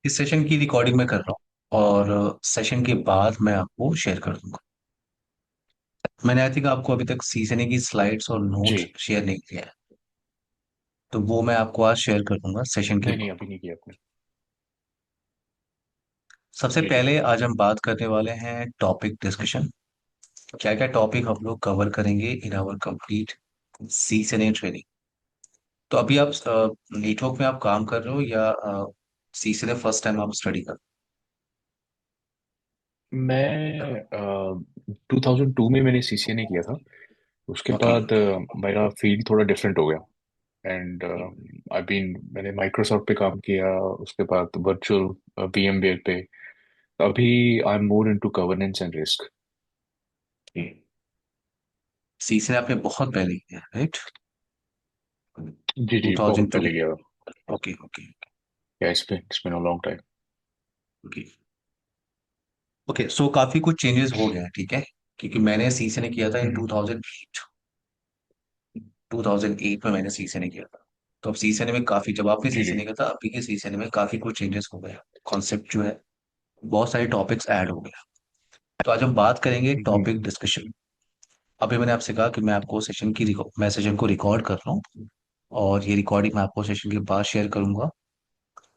इस सेशन की रिकॉर्डिंग मैं कर रहा हूँ और सेशन के बाद मैं आपको शेयर कर दूंगा। मैंने आई थिंक आपको अभी तक सीखने की स्लाइड्स और नोट्स जी। शेयर नहीं किया है, तो वो मैं आपको आज शेयर कर दूंगा सेशन के नहीं नहीं, बाद। अभी नहीं किया आपने। सबसे जी जी। पहले आज हम बात करने वाले हैं टॉपिक डिस्कशन। क्या क्या टॉपिक हम लोग कवर करेंगे इन आवर कंप्लीट सीखने ट्रेनिंग। तो अभी आप नेटवर्क में आप काम कर रहे हो या सीखने फर्स्ट टाइम आप स्टडी कर। मैं 2002 में मैंने सीसीएनए किया था। उसके ओके। बाद मेरा फील्ड थोड़ा डिफरेंट हो गया। एंड आई बीन मैंने माइक्रोसॉफ्ट पे काम किया। उसके बाद वर्चुअल VMware पे। अभी I am more into governance and risk. सीखने आपने बहुत पहले किया राइट। जी टू जी, बहुत थाउजेंड टू पहले किया। Okay okay yeah it's been a long time. Okay okay. So काफी कुछ चेंजेस हो गए हैं, ठीक है। क्योंकि मैंने सीसीएनए किया था इन हम्म 2008 में मैंने सीसीएनए किया था। तो अब सीसीएनए में काफी, जब आपने जी जी। सीसीएनए किया था अभी के सीसीएनए में काफी कुछ चेंजेस हो गए। कॉन्सेप्ट जो है, बहुत सारे टॉपिक्स ऐड हो गए। तो आज हम बात करेंगे हम्म टॉपिक डिस्कशन। अभी मैंने आपसे कहा कि मैं आपको मैं सेशन को रिकॉर्ड कर रहा हूँ और ये रिकॉर्डिंग मैं आपको सेशन के बाद शेयर करूंगा।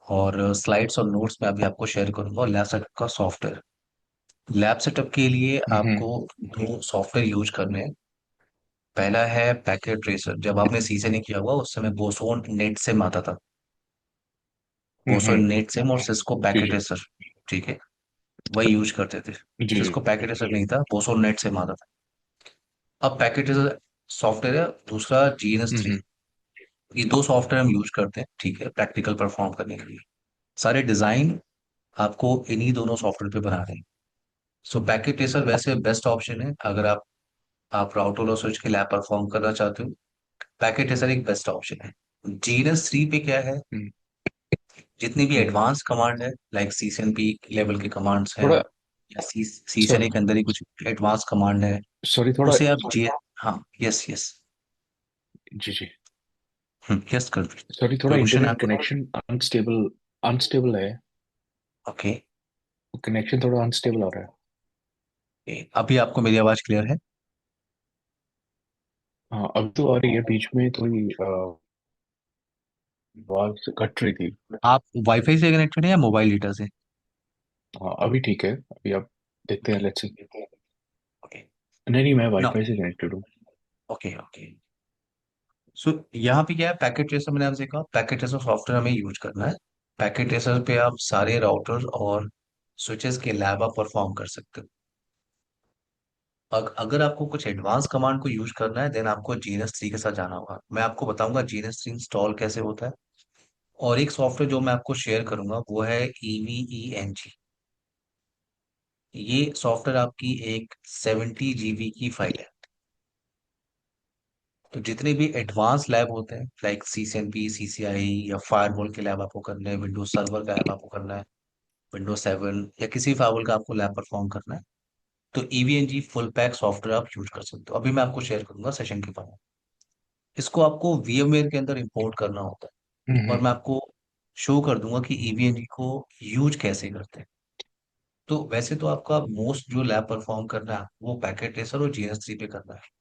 और स्लाइड्स और नोट्स में अभी आपको शेयर करूंगा। और लैब सेटअप का सॉफ्टवेयर, लैब सेटअप के लिए हम्म आपको दो सॉफ्टवेयर यूज करने हैं। पहला है पैकेट ट्रेसर। जब आपने सीसे नहीं किया हुआ उस समय बोसोन नेट सिम आता था। बोसोन हम्म। नेट सिम और सिस्को जी पैकेट जी ट्रेसर, ठीक है, वही यूज करते थे। जी जी। सिस्को पैकेट ट्रेसर नहीं था, बोसोन नेट सिम आता था। अब पैकेट ट्रेसर सॉफ्टवेयर है, दूसरा GNS3। हम्म ये दो सॉफ्टवेयर हम यूज करते हैं, ठीक है, प्रैक्टिकल परफॉर्म करने के लिए। सारे डिजाइन आपको इन्हीं दोनों सॉफ्टवेयर पे बना रहे हैं। सो पैकेट ट्रेसर वैसे बेस्ट ऑप्शन है अगर आप राउटर और स्विच के लैब परफॉर्म करना चाहते हो। पैकेट ट्रेसर एक बेस्ट ऑप्शन है। GNS3 पे क्या है, हम्म जितनी भी हम्म। एडवांस कमांड है लाइक CCNP लेवल के कमांड्स हैं थोड़ा या CCNA के अंदर ही कुछ एडवांस कमांड है, सॉरी थोड़ा। उसे आप जी, हाँ, यस यस, जी जी। यस कर दीजिए। सॉरी, थोड़ा कोई क्वेश्चन है इंटरनेट आपका। कनेक्शन अनस्टेबल अनस्टेबल है। ओके। कनेक्शन थोड़ा अनस्टेबल आ रहा है। अभी आपको मेरी आवाज क्लियर है। हाँ, अब तो आ रही है, बीच में थोड़ी आवाज कट रही थी। आप वाईफाई से कनेक्टेड है या मोबाइल डेटा से। हाँ, अभी ठीक है। अभी आप देखते हैं, ओके लेट्स सी। ओके। नहीं नहीं, मैं ना, वाईफाई से कनेक्टेड हूँ। Okay okay. सो यहाँ पे क्या है, पैकेट ट्रेसर मैंने आपसे कहा, पैकेट ट्रेसर सॉफ्टवेयर हमें यूज करना है। पैकेट ट्रेसर पे आप सारे राउटर और स्विचेस के लैब आप परफॉर्म कर सकते हो। अगर आपको कुछ एडवांस कमांड को यूज करना है देन आपको GNS3 के साथ जाना होगा। मैं आपको बताऊंगा GNS3 इंस्टॉल कैसे होता है। और एक सॉफ्टवेयर जो मैं आपको शेयर करूंगा वो है EVENG। ये सॉफ्टवेयर आपकी एक 70 GB की फाइल है। तो जितने भी एडवांस लैब होते हैं लाइक CCNP CCI या फायरवॉल के लैब आपको करने हैं, विंडोज सर्वर का लैब आपको करना है, विंडोज 7 या किसी फायरवॉल का आपको लैब परफॉर्म करना है, तो EVNG फुल पैक सॉफ्टवेयर आप यूज कर सकते हो। अभी मैं आपको शेयर करूंगा सेशन के बाद। इसको आपको VMware के अंदर इंपोर्ट करना होता है और हम्म मैं आपको शो कर दूंगा कि EVNG को यूज कैसे करते हैं। तो वैसे तो आपका मोस्ट जो लैब परफॉर्म करना है वो पैकेट ट्रेसर और GNS3 पे करना है।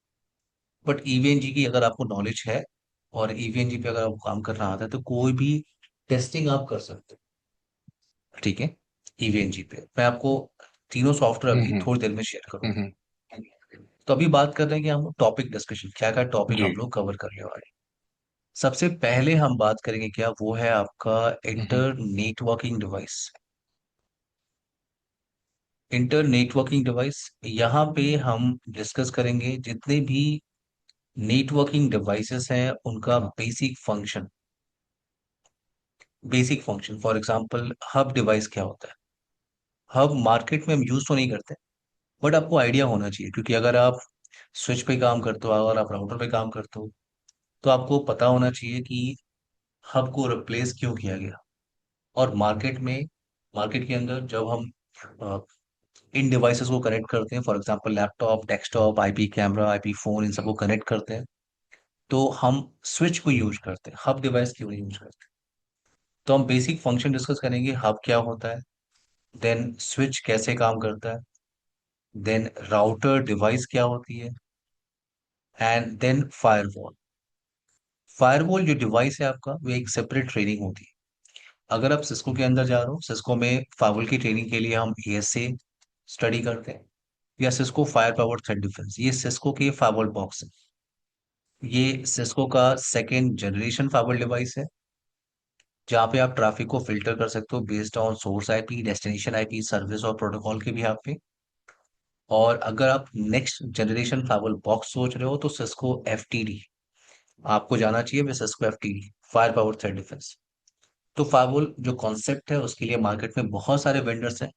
बट EVNG की अगर आपको नॉलेज है और EVNG पे अगर आपको काम करना आता है तो कोई भी टेस्टिंग आप कर सकते हो, ठीक है। EVNG पे मैं आपको तीनों सॉफ्टवेयर अभी हम्म थोड़ी देर में शेयर करूंगा। हम्म। तो अभी बात कर रहे हैं कि हम टॉपिक डिस्कशन, क्या क्या टॉपिक जी। हम लोग कवर करने वाले हैं। सबसे पहले हम बात करेंगे क्या, वो है आपका hmm inter networking device. Inter networking device, यहाँ पे हम डिस्कस करेंगे जितने भी नेटवर्किंग डिवाइसेस हैं उनका basic function. Basic function for example hub device क्या होता है। हब मार्केट में हम यूज तो नहीं करते, बट आपको आइडिया होना चाहिए क्योंकि अगर आप स्विच पे काम करते हो, अगर आप राउटर पे काम करते हो, तो आपको पता होना चाहिए कि हब को रिप्लेस क्यों किया गया। और मार्केट के अंदर जब हम इन डिवाइसेस को कनेक्ट करते हैं, for example laptop, desktop, IP camera, IP phone, इन सबको कनेक्ट करते हैं, तो हम स्विच को यूज करते हैं, हब डिवाइस क्यों नहीं यूज करते। तो हम बेसिक फंक्शन डिस्कस करेंगे, हब क्या होता है, देन स्विच कैसे काम करता है, देन राउटर डिवाइस क्या होती है, एंड देन फायरवॉल। फायरवॉल जो डिवाइस है आपका, वो एक सेपरेट ट्रेनिंग होती है। अगर आप सिस्को के अंदर जा रहे हो, सिस्को में फायरवॉल की ट्रेनिंग के लिए हम एएसए स्टडी करते हैं, या Cisco fire power threat defence. ये सिस्को के फायरवॉल बॉक्स है। ये सिस्को का सेकेंड जनरेशन फायरवॉल डिवाइस है, जहाँ पे आप ट्रैफिक को फिल्टर कर सकते हो based on source IP, destination IP, service और प्रोटोकॉल के भी यहाँ पे। और अगर आप नेक्स्ट जनरेशन फायरवॉल बॉक्स सोच रहे हो, तो सिस्को एफटीडी आपको जाना चाहिए। वे Cisco FTD, fire power threat defense. तो फायरवॉल जो कॉन्सेप्ट है, उसके लिए मार्केट में बहुत सारे वेंडर्स हैं।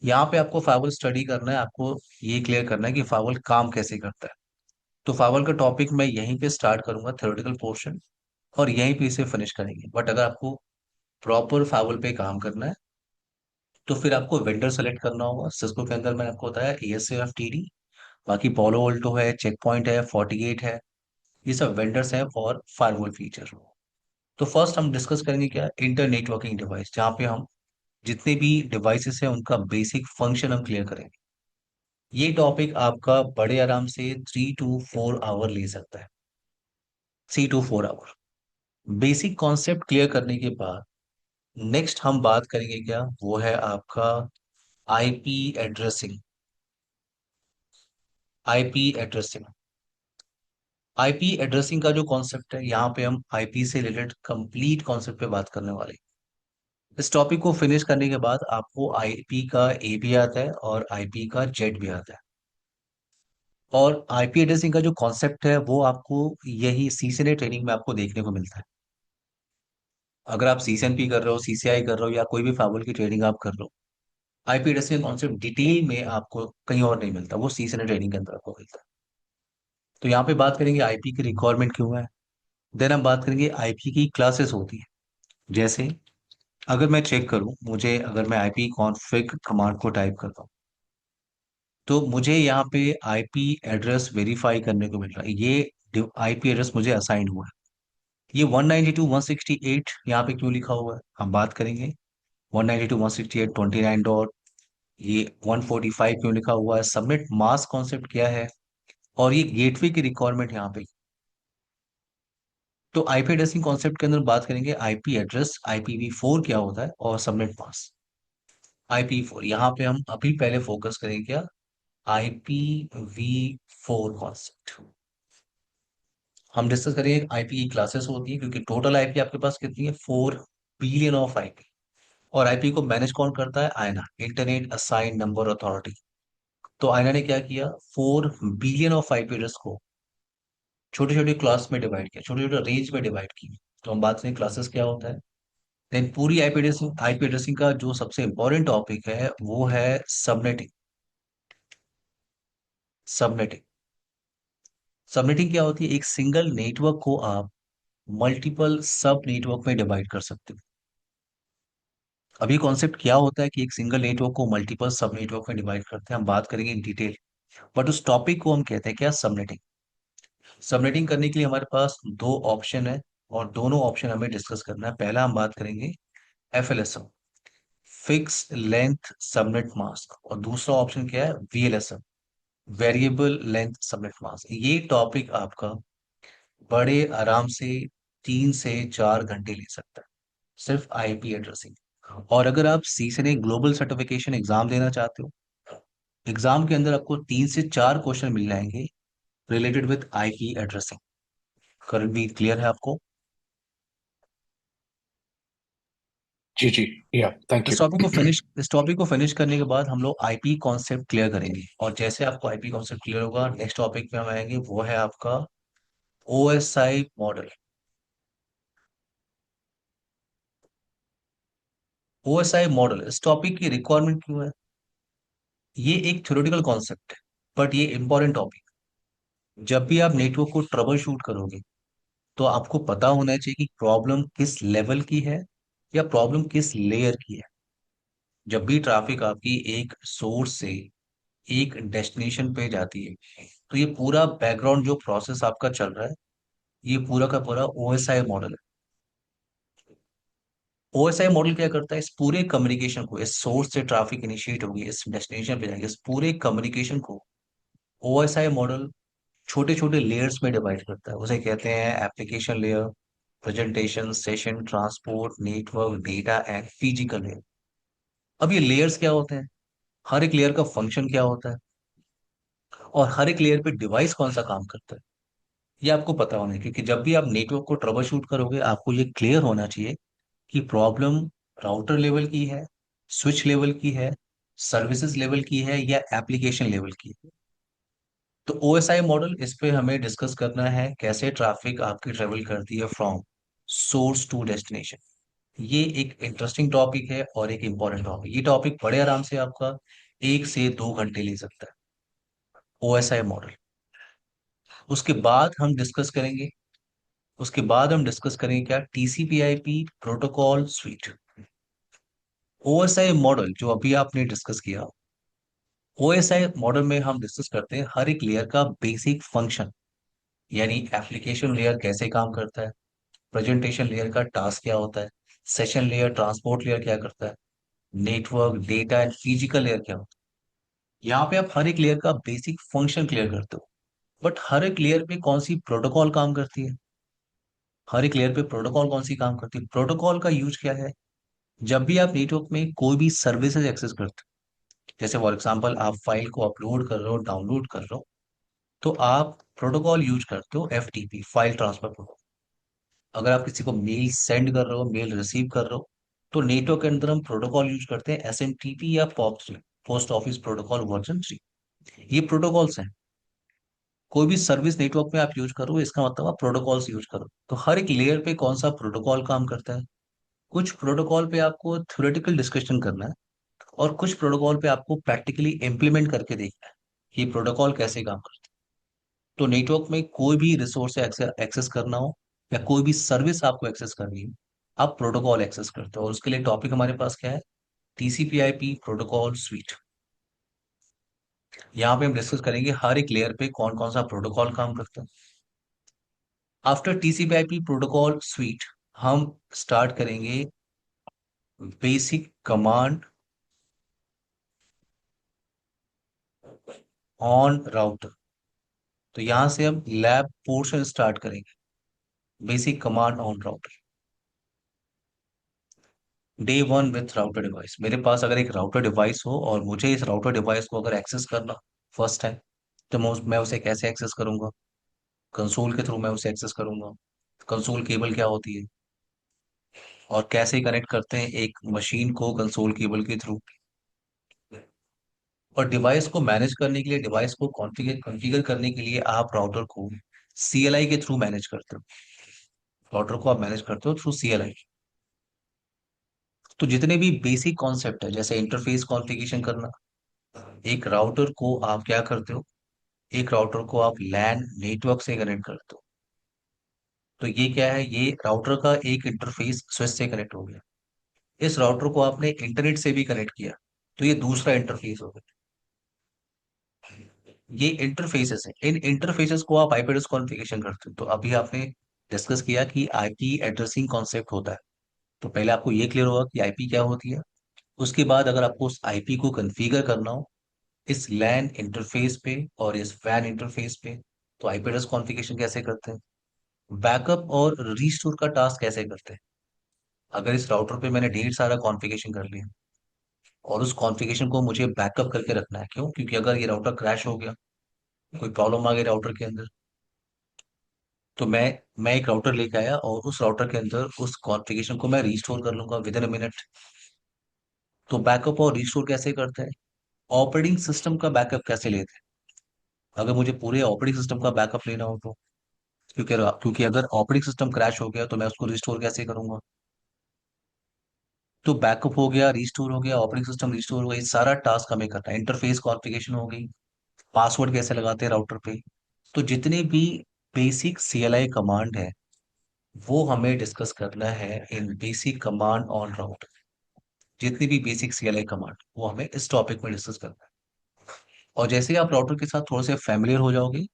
यहाँ पे आपको फायरवॉल स्टडी करना है, आपको ये क्लियर करना है कि फायरवॉल काम कैसे करता है। तो फायरवॉल का टॉपिक मैं यहीं पे स्टार्ट करूंगा, थ्योरेटिकल पोर्शन, और यहीं पे इसे फिनिश करेंगे। बट अगर आपको प्रॉपर फायरवॉल पे काम करना है, तो फिर आपको वेंडर सेलेक्ट करना होगा। सिस्को के अंदर मैंने आपको बताया एएसए एफ टी डी, बाकी पोलो वोल्टो है, चेक पॉइंट है, 48 है। ये सब वेंडर्स हैं फॉर फायरवॉल फीचर। तो फर्स्ट हम डिस्कस करेंगे क्या, इंटर नेटवर्किंग डिवाइस, जहाँ पे हम जितने भी डिवाइसेस हैं उनका बेसिक फंक्शन हम क्लियर करेंगे। ये टॉपिक आपका बड़े आराम से 3 to 4 आवर ले सकता है, 3 to 4 hour. Basic concept clear करने के बाद नेक्स्ट हम बात करेंगे क्या, वो है आपका IP addressing. IP addressing, IP addressing का जो कॉन्सेप्ट है, यहाँ पे हम आईपी से रिलेटेड कंप्लीट कॉन्सेप्ट पे बात करने वाले हैं। इस टॉपिक को फिनिश करने के बाद आपको आईपी का ए भी आता है और आईपी का जेड भी आता है। और आईपी एड्रेसिंग का जो कॉन्सेप्ट है, वो आपको यही सीसीएनए ट्रेनिंग में आपको देखने को मिलता है। अगर आप सीसीएनपी कर रहे हो, सीसीआई कर रहे हो, या कोई भी फाइबर की ट्रेनिंग आप कर रहे हो, आईपी एड्रेसिंग का कॉन्सेप्ट डिटेल में आपको कहीं और नहीं मिलता, वो सीसीएनए ट्रेनिंग के अंदर आपको मिलता है। तो यहाँ पे बात करेंगे आईपी की रिक्वायरमेंट क्यों है। देन हम बात करेंगे आईपी की क्लासेस होती है। जैसे अगर मैं चेक करूं, मुझे अगर मैं आईपी कॉन्फ़िग कमांड को टाइप करता हूं, तो मुझे यहाँ पे आईपी एड्रेस वेरीफाई करने को मिल रहा है। ये आईपी एड्रेस मुझे असाइन हुआ है। ये 192.168 यहाँ पे क्यों लिखा हुआ है, हम बात करेंगे। 192.168.29 डॉट, ये 145 क्यों लिखा हुआ है, सबनेट मास्क कॉन्सेप्ट क्या है, और ये गेटवे की रिक्वायरमेंट यहाँ पे। तो आईपी एड्रेसिंग कॉन्सेप्ट के अंदर बात करेंगे आईपी एड्रेस, IPv4 क्या होता है, और सबनेट मास्क। IPv4 यहाँ पे हम अभी पहले फोकस करेंगे क्या, IPv4 कॉन्सेप्ट। हम डिस्कस करेंगे आईपी की क्लासेस होती है, क्योंकि टोटल आईपी आपके पास कितनी है, 4 बिलियन ऑफ आईपी। और आईपी को मैनेज कौन करता है, आयना, इंटरनेट असाइन नंबर अथॉरिटी। तो आयना ने क्या किया, 4 बिलियन ऑफ आईपी एड्रेस को छोटे छोटे क्लास में डिवाइड किया, छोटे छोटे रेंज में डिवाइड किया। तो हम बात करें क्लासेस क्या होता है। देन पूरी आईपी एड्रेसिंग का जो सबसे इंपॉर्टेंट टॉपिक है, वो है सबनेटिंग। सबनेटिंग, सबनेटिंग क्या होती है, एक सिंगल नेटवर्क को आप मल्टीपल सब नेटवर्क में डिवाइड कर सकते हो। अभी कॉन्सेप्ट क्या होता है कि एक सिंगल नेटवर्क को मल्टीपल सब नेटवर्क में डिवाइड करते हैं, हम बात करेंगे इन डिटेल। बट उस टॉपिक को हम कहते हैं क्या, सबनेटिंग। सबनेटिंग करने के लिए हमारे पास दो ऑप्शन है, और दोनों ऑप्शन हमें डिस्कस करना है। पहला हम बात करेंगे FLSM, fix length subnet mask, और दूसरा ऑप्शन क्या है, VLSM, variable length subnet mask. ये टॉपिक आपका बड़े आराम से 3 से 4 घंटे ले सकता है, सिर्फ आईपी एड्रेसिंग। और अगर आप CCNA ग्लोबल सर्टिफिकेशन एग्जाम देना चाहते हो, एग्जाम के अंदर आपको 3 से 4 क्वेश्चन मिल जाएंगे related with IP addressing. Current भी क्लियर है आपको। जी जी। या थैंक यू। इस टॉपिक को फिनिश करने के बाद हम लोग आईपी कॉन्सेप्ट क्लियर करेंगे, और जैसे आपको आईपी कॉन्सेप्ट क्लियर होगा, नेक्स्ट टॉपिक पे हम आएंगे, वो है आपका OSI मॉडल। OSI मॉडल इस टॉपिक की रिक्वायरमेंट क्यों है, ये एक थ्योरेटिकल कॉन्सेप्ट है, बट ये इंपॉर्टेंट टॉपिक। जब भी आप नेटवर्क को ट्रबल शूट करोगे, तो आपको पता होना चाहिए कि प्रॉब्लम किस लेवल की है, या प्रॉब्लम किस लेयर की है। जब भी ट्रैफिक आपकी एक सोर्स से एक डेस्टिनेशन पे जाती है, तो ये पूरा बैकग्राउंड जो प्रोसेस आपका चल रहा है, ये पूरा का पूरा OSI मॉडल है। ओएसआई मॉडल क्या करता है, इस पूरे कम्युनिकेशन को, इस सोर्स से ट्रैफिक इनिशिएट होगी, इस डेस्टिनेशन पे जाएगी, इस पूरे कम्युनिकेशन को ओएसआई मॉडल छोटे छोटे लेयर्स में डिवाइड करता है। उसे कहते हैं application layer, presentation, session, transport, network, data and physical layer. अब ये लेयर्स क्या होते हैं, हर एक लेयर का फंक्शन क्या होता है, और हर एक लेयर पे डिवाइस कौन सा काम करता है, ये आपको पता होना है। क्योंकि जब भी आप नेटवर्क को ट्रबल शूट करोगे, आपको ये क्लियर होना चाहिए कि प्रॉब्लम राउटर लेवल की है, स्विच लेवल की है, सर्विसेज लेवल की है, या एप्लीकेशन लेवल की है। तो ओएसआई मॉडल, इस पे हमें डिस्कस करना है कैसे ट्रैफिक आपकी ट्रेवल करती है फ्रॉम सोर्स टू डेस्टिनेशन। ये एक इंटरेस्टिंग टॉपिक है और एक इंपॉर्टेंट टॉपिक। ये टॉपिक बड़े आराम से आपका 1 से 2 घंटे ले सकता है, ओएसआई मॉडल। उसके बाद हम डिस्कस करेंगे, उसके बाद हम डिस्कस करेंगे क्या, टीसीपी/आईपी प्रोटोकॉल स्वीट। ओएसआई मॉडल जो अभी आपने डिस्कस किया, ओएसआई मॉडल में हम डिस्कस करते हैं हर एक लेयर का बेसिक फंक्शन, यानी एप्लीकेशन लेयर कैसे काम करता है, प्रेजेंटेशन लेयर का टास्क क्या होता है, सेशन लेयर, ट्रांसपोर्ट लेयर क्या करता है, network, data and physical layer क्या होता है। यहाँ पे आप हर एक लेयर का बेसिक फंक्शन क्लियर करते हो। बट हर एक लेयर पे कौन सी प्रोटोकॉल काम करती है, हर एक लेयर पे प्रोटोकॉल कौन सी काम करती है, प्रोटोकॉल का यूज क्या है। जब भी आप नेटवर्क में कोई भी सर्विसेज एक्सेस करते हो, जैसे फॉर एग्जांपल आप फाइल को अपलोड कर रहे हो, डाउनलोड कर रहे हो, तो आप प्रोटोकॉल यूज करते हो एफटीपी, फाइल ट्रांसफर प्रोटोकॉल। अगर आप किसी को मेल सेंड कर रहे हो, मेल रिसीव कर रहे हो, तो नेटवर्क के अंदर हम प्रोटोकॉल यूज करते हैं एसएमटीपी या POP3, post office protocol version 3। ये प्रोटोकॉल्स हैं। कोई भी सर्विस नेटवर्क में आप यूज करो, इसका मतलब आप प्रोटोकॉल्स यूज करो। तो हर एक लेयर पे कौन सा प्रोटोकॉल काम करता है, कुछ प्रोटोकॉल पे आपको थ्योरेटिकल डिस्कशन करना है, और कुछ प्रोटोकॉल पे आपको प्रैक्टिकली इंप्लीमेंट करके देखना है कि प्रोटोकॉल कैसे काम करता है। तो नेटवर्क में कोई भी रिसोर्स एक्सेस करना हो, या कोई भी सर्विस आपको एक्सेस करनी हो, आप प्रोटोकॉल एक्सेस करते हो। और उसके लिए टॉपिक हमारे पास क्या है, टीसीपी/आईपी प्रोटोकॉल स्वीट। यहाँ पे हम डिस्कस करेंगे हर एक लेयर पे कौन कौन सा प्रोटोकॉल काम करता है। आफ्टर टीसीपी/आईपी प्रोटोकॉल स्वीट, हम स्टार्ट करेंगे बेसिक कमांड ऑन राउटर। तो यहां से हम लैब पोर्शन स्टार्ट करेंगे, basic command on router. Day 1 with router device. मेरे पास अगर एक राउटर डिवाइस हो और मुझे इस राउटर डिवाइस को अगर एक्सेस करना फर्स्ट टाइम, तो मैं उसे कैसे एक्सेस करूंगा, कंसोल के थ्रू मैं उसे एक्सेस करूंगा। कंसोल केबल क्या होती है, और कैसे कनेक्ट करते हैं एक मशीन को कंसोल केबल के थ्रू। और डिवाइस को मैनेज करने के लिए, डिवाइस को कॉन्फ़िगर कॉन्फ़िगर करने के लिए आप राउटर को सीएलआई के थ्रू मैनेज करते हो। राउटर को आप मैनेज करते हो थ्रू सीएलआई। तो जितने भी बेसिक कॉन्सेप्ट है, जैसे इंटरफेस कॉन्फ़िगरेशन करना, एक राउटर को आप क्या करते हो, एक राउटर को आप लैन नेटवर्क से कनेक्ट करते हो। तो ये क्या है, ये राउटर का एक इंटरफेस स्विच से कनेक्ट हो गया। इस राउटर को आपने इंटरनेट से भी कनेक्ट किया, तो ये दूसरा इंटरफेस हो गया। ये इंटरफेसेस है, इन इंटरफेसेस को आप आईपी एड्रेस कॉन्फ़िगरेशन करते हो। तो अभी आपने डिस्कस किया कि आईपी एड्रेसिंग कॉन्सेप्ट होता है। तो पहले आपको ये क्लियर होगा कि आईपी क्या होती है। उसके बाद अगर आपको उस आईपी को कॉन्फ़िगर करना हो इस लैन इंटरफेस पे और इस वैन इंटरफेस पे, तो आईपी एड्रेस कॉन्फ़िगरेशन कैसे करते हैं, बैकअप और रीस्टोर का टास्क कैसे करते हैं। अगर इस राउटर पे मैंने ढेर सारा कॉन्फ़िगरेशन कर लिया, और उस कॉन्फ़िगरेशन को मुझे बैकअप करके रखना है, क्यों, क्योंकि अगर ये राउटर क्रैश हो गया, कोई प्रॉब्लम आ गई राउटर के अंदर, तो मैं एक राउटर लेके आया और उस राउटर के अंदर उस कॉन्फ़िगरेशन को मैं रीस्टोर कर लूंगा विद इन अ मिनट। तो बैकअप और रीस्टोर कैसे करते हैं, ऑपरेटिंग सिस्टम का बैकअप कैसे लेते हैं, अगर मुझे पूरे ऑपरेटिंग सिस्टम का बैकअप लेना हो तो, क्योंकि अगर ऑपरेटिंग सिस्टम क्रैश हो गया तो मैं उसको रिस्टोर कैसे करूंगा। तो बैकअप हो गया, रिस्टोर हो गया, ऑपरेटिंग सिस्टम रिस्टोर हो गया, ये सारा टास्क हमें करना है। इंटरफेस कॉन्फ़िगरेशन हो गई, पासवर्ड कैसे लगाते हैं राउटर पे। तो जितने भी बेसिक सीएलआई कमांड है, वो हमें डिस्कस करना है इन बेसिक कमांड ऑन राउटर। जितनी भी बेसिक सीएलआई कमांड, वो हमें इस टॉपिक में डिस्कस करना है। और जैसे ही आप राउटर के साथ थोड़े से फैमिलियर हो जाओगे,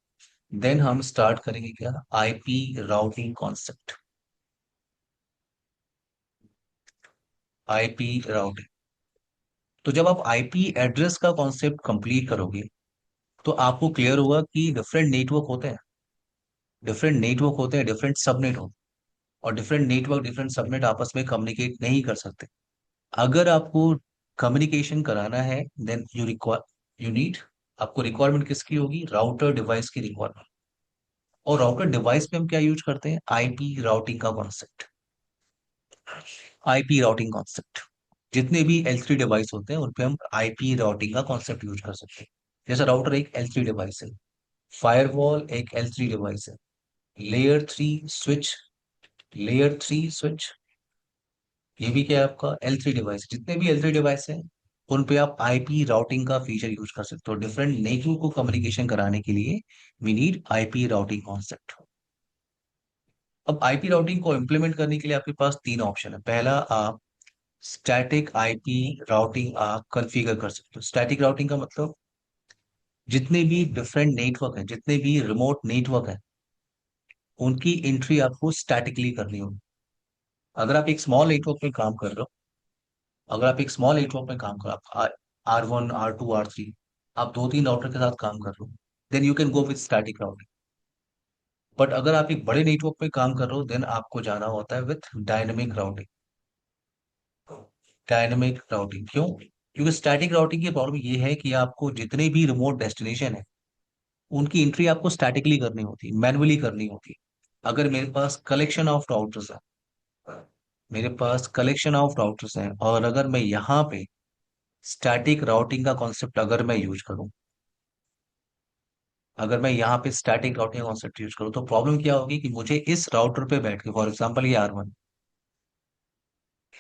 देन हम स्टार्ट करेंगे क्या, IP routing concept. IP routing. तो जब आप आईपी एड्रेस का कॉन्सेप्ट कंप्लीट करोगे तो आपको क्लियर होगा कि डिफरेंट नेटवर्क होते हैं, डिफरेंट सबनेट होते हैं, और डिफरेंट नेटवर्क डिफरेंट सबनेट आपस में कम्युनिकेट नहीं कर सकते। अगर आपको कम्युनिकेशन कराना है, देन यू नीड, आपको रिक्वायरमेंट किसकी होगी? राउटर डिवाइस की रिक्वायरमेंट। और राउटर डिवाइस में हम क्या यूज करते हैं? आईपी राउटिंग का कॉन्सेप्ट। आईपी राउटिंग कॉन्सेप्ट, जितने भी L3 डिवाइस होते हैं उन पे हम आईपी राउटिंग का कॉन्सेप्ट यूज कर सकते हैं। जैसे राउटर एक L3 डिवाइस है, फायरवॉल एक L3 डिवाइस है, लेयर 3 स्विच, ये भी क्या है आपका L3 डिवाइस। जितने भी L3 डिवाइस हैं उन पे आप आईपी राउटिंग का फीचर यूज कर सकते हो। डिफरेंट नेटवर्क को कम्युनिकेशन कराने के लिए we need IP routing concept. अब आईपी राउटिंग को इम्प्लीमेंट करने के लिए आपके पास तीन ऑप्शन है। पहला, आप स्टैटिक आईपी राउटिंग आप कॉन्फ़िगर कर सकते हो। स्टैटिक राउटिंग का मतलब जितने भी डिफरेंट नेटवर्क हैं, जितने भी रिमोट नेटवर्क हैं, उनकी एंट्री आपको स्टैटिकली करनी होगी। अगर आप एक स्मॉल नेटवर्क में काम कर रहे हो, अगर आप एक स्मॉल नेटवर्क में काम कर आप R1 R2 R3, आप दो तीन राउटर के साथ काम कर रहे हो, then you can go with static routing. But अगर आप एक बड़े नेटवर्क में काम कर रहे हो, देन आपको जाना होता है with dynamic routing. Dynamic routing क्यों? क्योंकि स्टैटिक राउटिंग की प्रॉब्लम ये है कि आपको जितने भी रिमोट डेस्टिनेशन है उनकी एंट्री आपको स्टैटिकली करनी होती, मैनुअली करनी होती। अगर मेरे पास कलेक्शन ऑफ राउटर्स हैं, और अगर मैं यहाँ पे स्टैटिक राउटिंग का कॉन्सेप्ट अगर मैं यूज करूँ, अगर मैं यहाँ पे स्टैटिक राउटिंग कॉन्सेप्ट यूज करूँ, तो प्रॉब्लम क्या होगी कि मुझे इस राउटर पे बैठ के, फॉर एग्जांपल ये R1,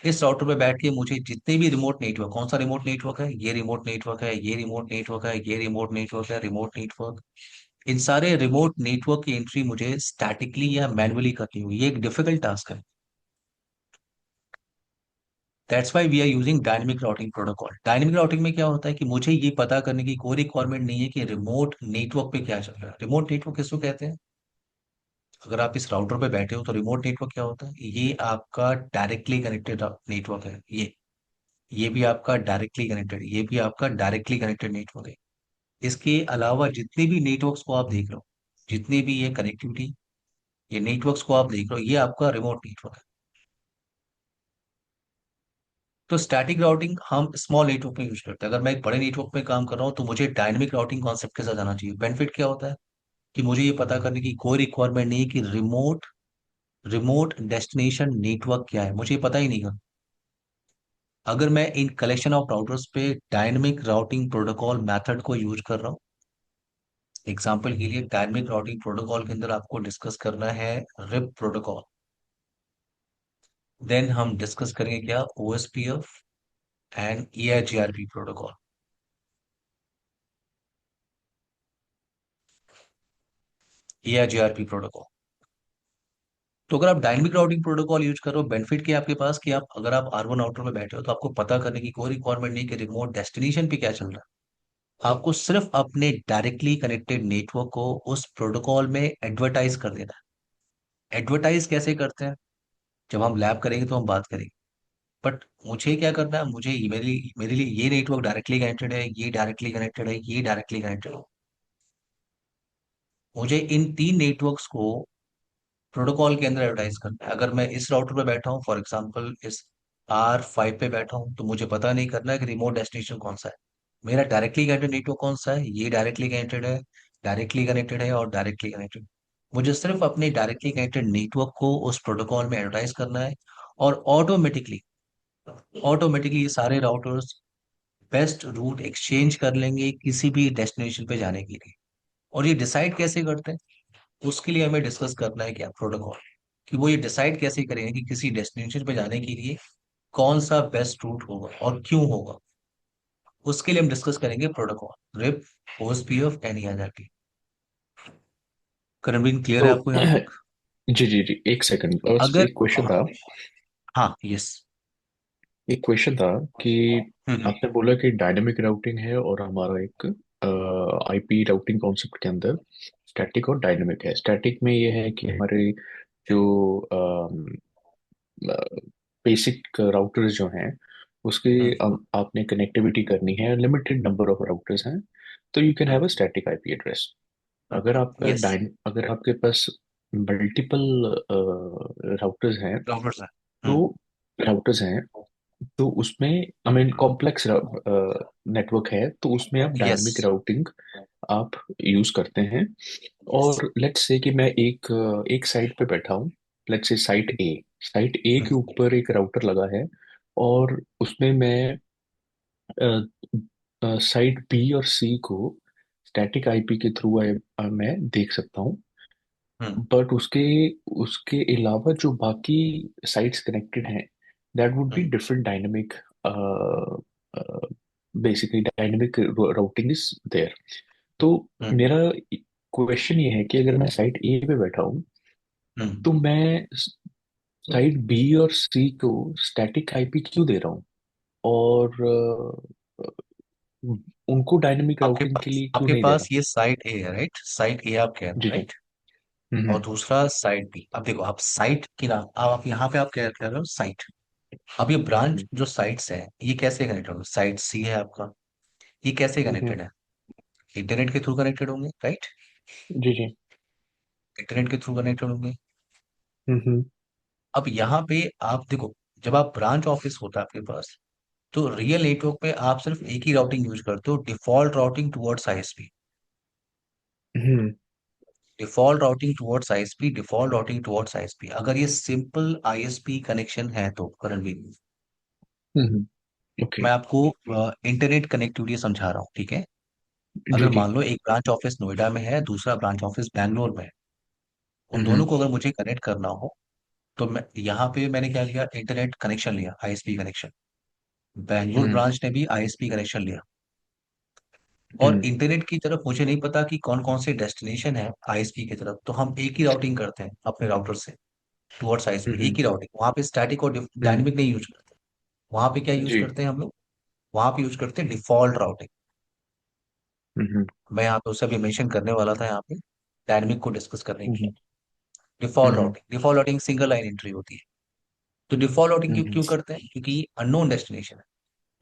इस राउटर पे बैठ के मुझे जितने भी रिमोट नेटवर्क, कौन सा रिमोट नेटवर्क है? ये रिमोट नेटवर्क है, ये रिमोट नेटवर्क है, ये रिमोट नेटवर्क है, रिमोट नेटवर्क, इन सारे रिमोट नेटवर्क की एंट्री मुझे स्टैटिकली या मैनुअली करनी हुई, ये एक डिफिकल्ट टास्क है। That's why we are using dynamic routing protocol. Dynamic routing में क्या होता है कि मुझे ये पता करने की कोई रिक्वायरमेंट नहीं है कि रिमोट नेटवर्क पे क्या चल रहा है। रिमोट नेटवर्क किसको कहते हैं? अगर आप इस राउटर पे बैठे हो तो रिमोट नेटवर्क क्या होता है? ये आपका डायरेक्टली कनेक्टेड नेटवर्क है। ये भी आपका डायरेक्टली कनेक्टेड, ये भी आपका डायरेक्टली कनेक्टेड नेटवर्क है। इसके अलावा जितने भी नेटवर्क्स को आप देख रहे हो, जितने भी ये कनेक्टिविटी, ये नेटवर्क्स को आप देख रहे हो, ये आपका रिमोट नेटवर्क है। तो स्टैटिक राउटिंग हम स्मॉल नेटवर्क में यूज करते हैं। अगर मैं एक बड़े नेटवर्क में काम कर रहा हूँ तो मुझे डायनेमिक राउटिंग कॉन्सेप्ट के साथ जाना चाहिए। बेनिफिट क्या होता है कि मुझे ये पता करने की कोई रिक्वायरमेंट नहीं है कि रिमोट रिमोट डेस्टिनेशन नेटवर्क क्या है, मुझे ये पता ही नहीं है। अगर मैं इन कलेक्शन ऑफ राउटर्स पे डायनेमिक राउटिंग प्रोटोकॉल मेथड को यूज कर रहा हूँ, एग्जाम्पल के लिए डायनेमिक राउटिंग प्रोटोकॉल के अंदर आपको डिस्कस करना है रिप प्रोटोकॉल, देन हम डिस्कस करेंगे क्या? OSPF and EIGRP protocol. EIGRP protocol. तो अगर आप डायनेमिक राउटिंग प्रोटोकॉल यूज कर रहे हो, बेनिफिट क्या है आपके पास कि आप, अगर आप R1 राउटर में बैठे हो तो आपको पता करने की कोई रिक्वायरमेंट नहीं कि रिमोट डेस्टिनेशन पे क्या चल रहा है। आपको सिर्फ अपने डायरेक्टली कनेक्टेड नेटवर्क को उस प्रोटोकॉल में एडवर्टाइज कर देना है। एडवर्टाइज कैसे करते हैं, जब हम लैब करेंगे तो हम बात करेंगे। बट मुझे क्या करना है, मेरे लिए ये नेटवर्क डायरेक्टली कनेक्टेड है, ये डायरेक्टली कनेक्टेड है, ये डायरेक्टली कनेक्टेड है। मुझे इन तीन नेटवर्क्स को प्रोटोकॉल के अंदर एडवर्टाइज करना है। अगर मैं इस राउटर पे बैठा हूँ, फॉर एग्जांपल इस R5 पे बैठा हूँ, तो मुझे पता नहीं करना है कि रिमोट डेस्टिनेशन कौन सा है। मेरा डायरेक्टली कनेक्टेड नेटवर्क कौन सा है? ये डायरेक्टली कनेक्टेड है, डायरेक्टली कनेक्टेड है और डायरेक्टली कनेक्टेड। मुझे सिर्फ अपने डायरेक्टली कनेक्टेड नेटवर्क को उस प्रोटोकॉल में एडवर्टाइज करना है, और ऑटोमेटिकली ऑटोमेटिकली ये सारे राउटर्स बेस्ट रूट एक्सचेंज कर लेंगे किसी भी डेस्टिनेशन पे जाने के लिए। और ये डिसाइड कैसे करते हैं? उसके लिए हमें डिस्कस करना है क्या? प्रोटोकॉल। कि वो ये डिसाइड कैसे करेंगे कि किसी डेस्टिनेशन पे जाने के लिए कौन सा बेस्ट रूट होगा और क्यों होगा। उसके लिए हम डिस्कस करेंगे protocol, RIP, OSPF and EIGRP। Karanveer, clear है तो आपको यहाँ तक? जी जी जी, एक सेकंड, बस अगर, एक क्वेश्चन था। हाँ, यस। एक क्वेश्चन था कि हम्म। आपने बोला कि डायनेमिक राउटिंग है और हमारा एक आईपी राउटिंग कॉन्सेप्ट के अंदर स्टैटिक और डायनेमिक है। स्टैटिक में ये है कि हमारे जो बेसिक राउटर्स जो हैं उसके हम्म। आपने कनेक्टिविटी करनी है, लिमिटेड नंबर ऑफ राउटर्स हैं, तो you can have hmm. A static IP address. Yes. अगर आपके पास मल्टीपल राउटर्स हैं, राउटर्स है। तो हम्म। तो उसमें आई मीन कॉम्प्लेक्स नेटवर्क है, तो उसमें आप यस। डायनेमिक राउटिंग आप यूज करते हैं। यस। और लेट्स से कि मैं एक साइट पे बैठा हूँ, लेट्स से साइट ए के ऊपर एक राउटर लगा है, और उसमें मैं साइट बी और सी को स्टैटिक आईपी के थ्रू मैं देख सकता हूँ। हम्म। बट उसके उसके अलावा जो बाकी साइट्स कनेक्टेड हैं, that would be hmm. Different dynamic, basically dynamic routing is there. तो हम्म। मेरा क्वेश्चन ये है कि अगर मैं साइट ए पे बैठा हूँ, हम्म। तो मैं साइट बी और सी को स्टैटिक आईपी क्यों दे रहा हूँ, और उनको डायनेमिक राउटिंग के लिए क्यों आपके नहीं दे पास रहा? ये साइट ए है, राइट? साइट ए आप कह रहे हो, जी जी। राइट? और हम्म दूसरा साइट बी। अब देखो, आप साइट की ना, अब आप यहाँ पे आप क्या कह रहे हो, साइट। अब ये ब्रांच हम्म जो साइट्स है, ये कैसे कनेक्टेड होंगे? साइट सी है आपका, ये कैसे हम्म। कनेक्टेड है? इंटरनेट के थ्रू कनेक्टेड होंगे, राइट? जी जी। इंटरनेट के थ्रू कनेक्टेड होंगे। हम्म अब यहाँ पे आप देखो, जब आप ब्रांच ऑफिस होता है आपके पास, तो रियल नेटवर्क पे आप सिर्फ एक ही राउटिंग यूज करते हो, default routing towards ISP. Hmm default routing towards ISP, default routing towards ISP, अगर ये सिंपल आईएसपी कनेक्शन है तो करण भी, हम्म। ओके। मैं आपको इंटरनेट कनेक्टिविटी समझा रहा हूँ, ठीक है? जी अगर जी। मान लो एक ब्रांच ऑफिस नोएडा में है, दूसरा ब्रांच ऑफिस बैंगलोर में है, उन दोनों हम्म को अगर मुझे कनेक्ट करना हो, तो मैं यहाँ पे मैंने क्या लिया, इंटरनेट कनेक्शन लिया, आईएसपी कनेक्शन। बैंगलोर हम्म ब्रांच ने भी आईएसपी कनेक्शन लिया। और हम्म इंटरनेट की तरफ मुझे नहीं पता कि कौन कौन से डेस्टिनेशन है आईएसपी की तरफ, तो हम एक ही राउटिंग करते हैं अपने राउटर से टुवर्ड्स आईएसपी, एक हम्म ही राउटिंग। वहां पे स्टैटिक और हम्म। डायनेमिक नहीं यूज करते। वहां पे क्या यूज जी। करते हैं हम लोग? वहां पे यूज करते हैं डिफॉल्ट राउटिंग। हम्म मैं यहाँ पे उसे अभी मेंशन करने वाला था यहाँ पे, डायनेमिक को डिस्कस करने के हम्म लिए। Default hmm routing, default routing single line entry होती है। तो डिफॉल्ट राउटिंग क्यों हम्म क्यों करते हैं? क्योंकि अननोन डेस्टिनेशन है।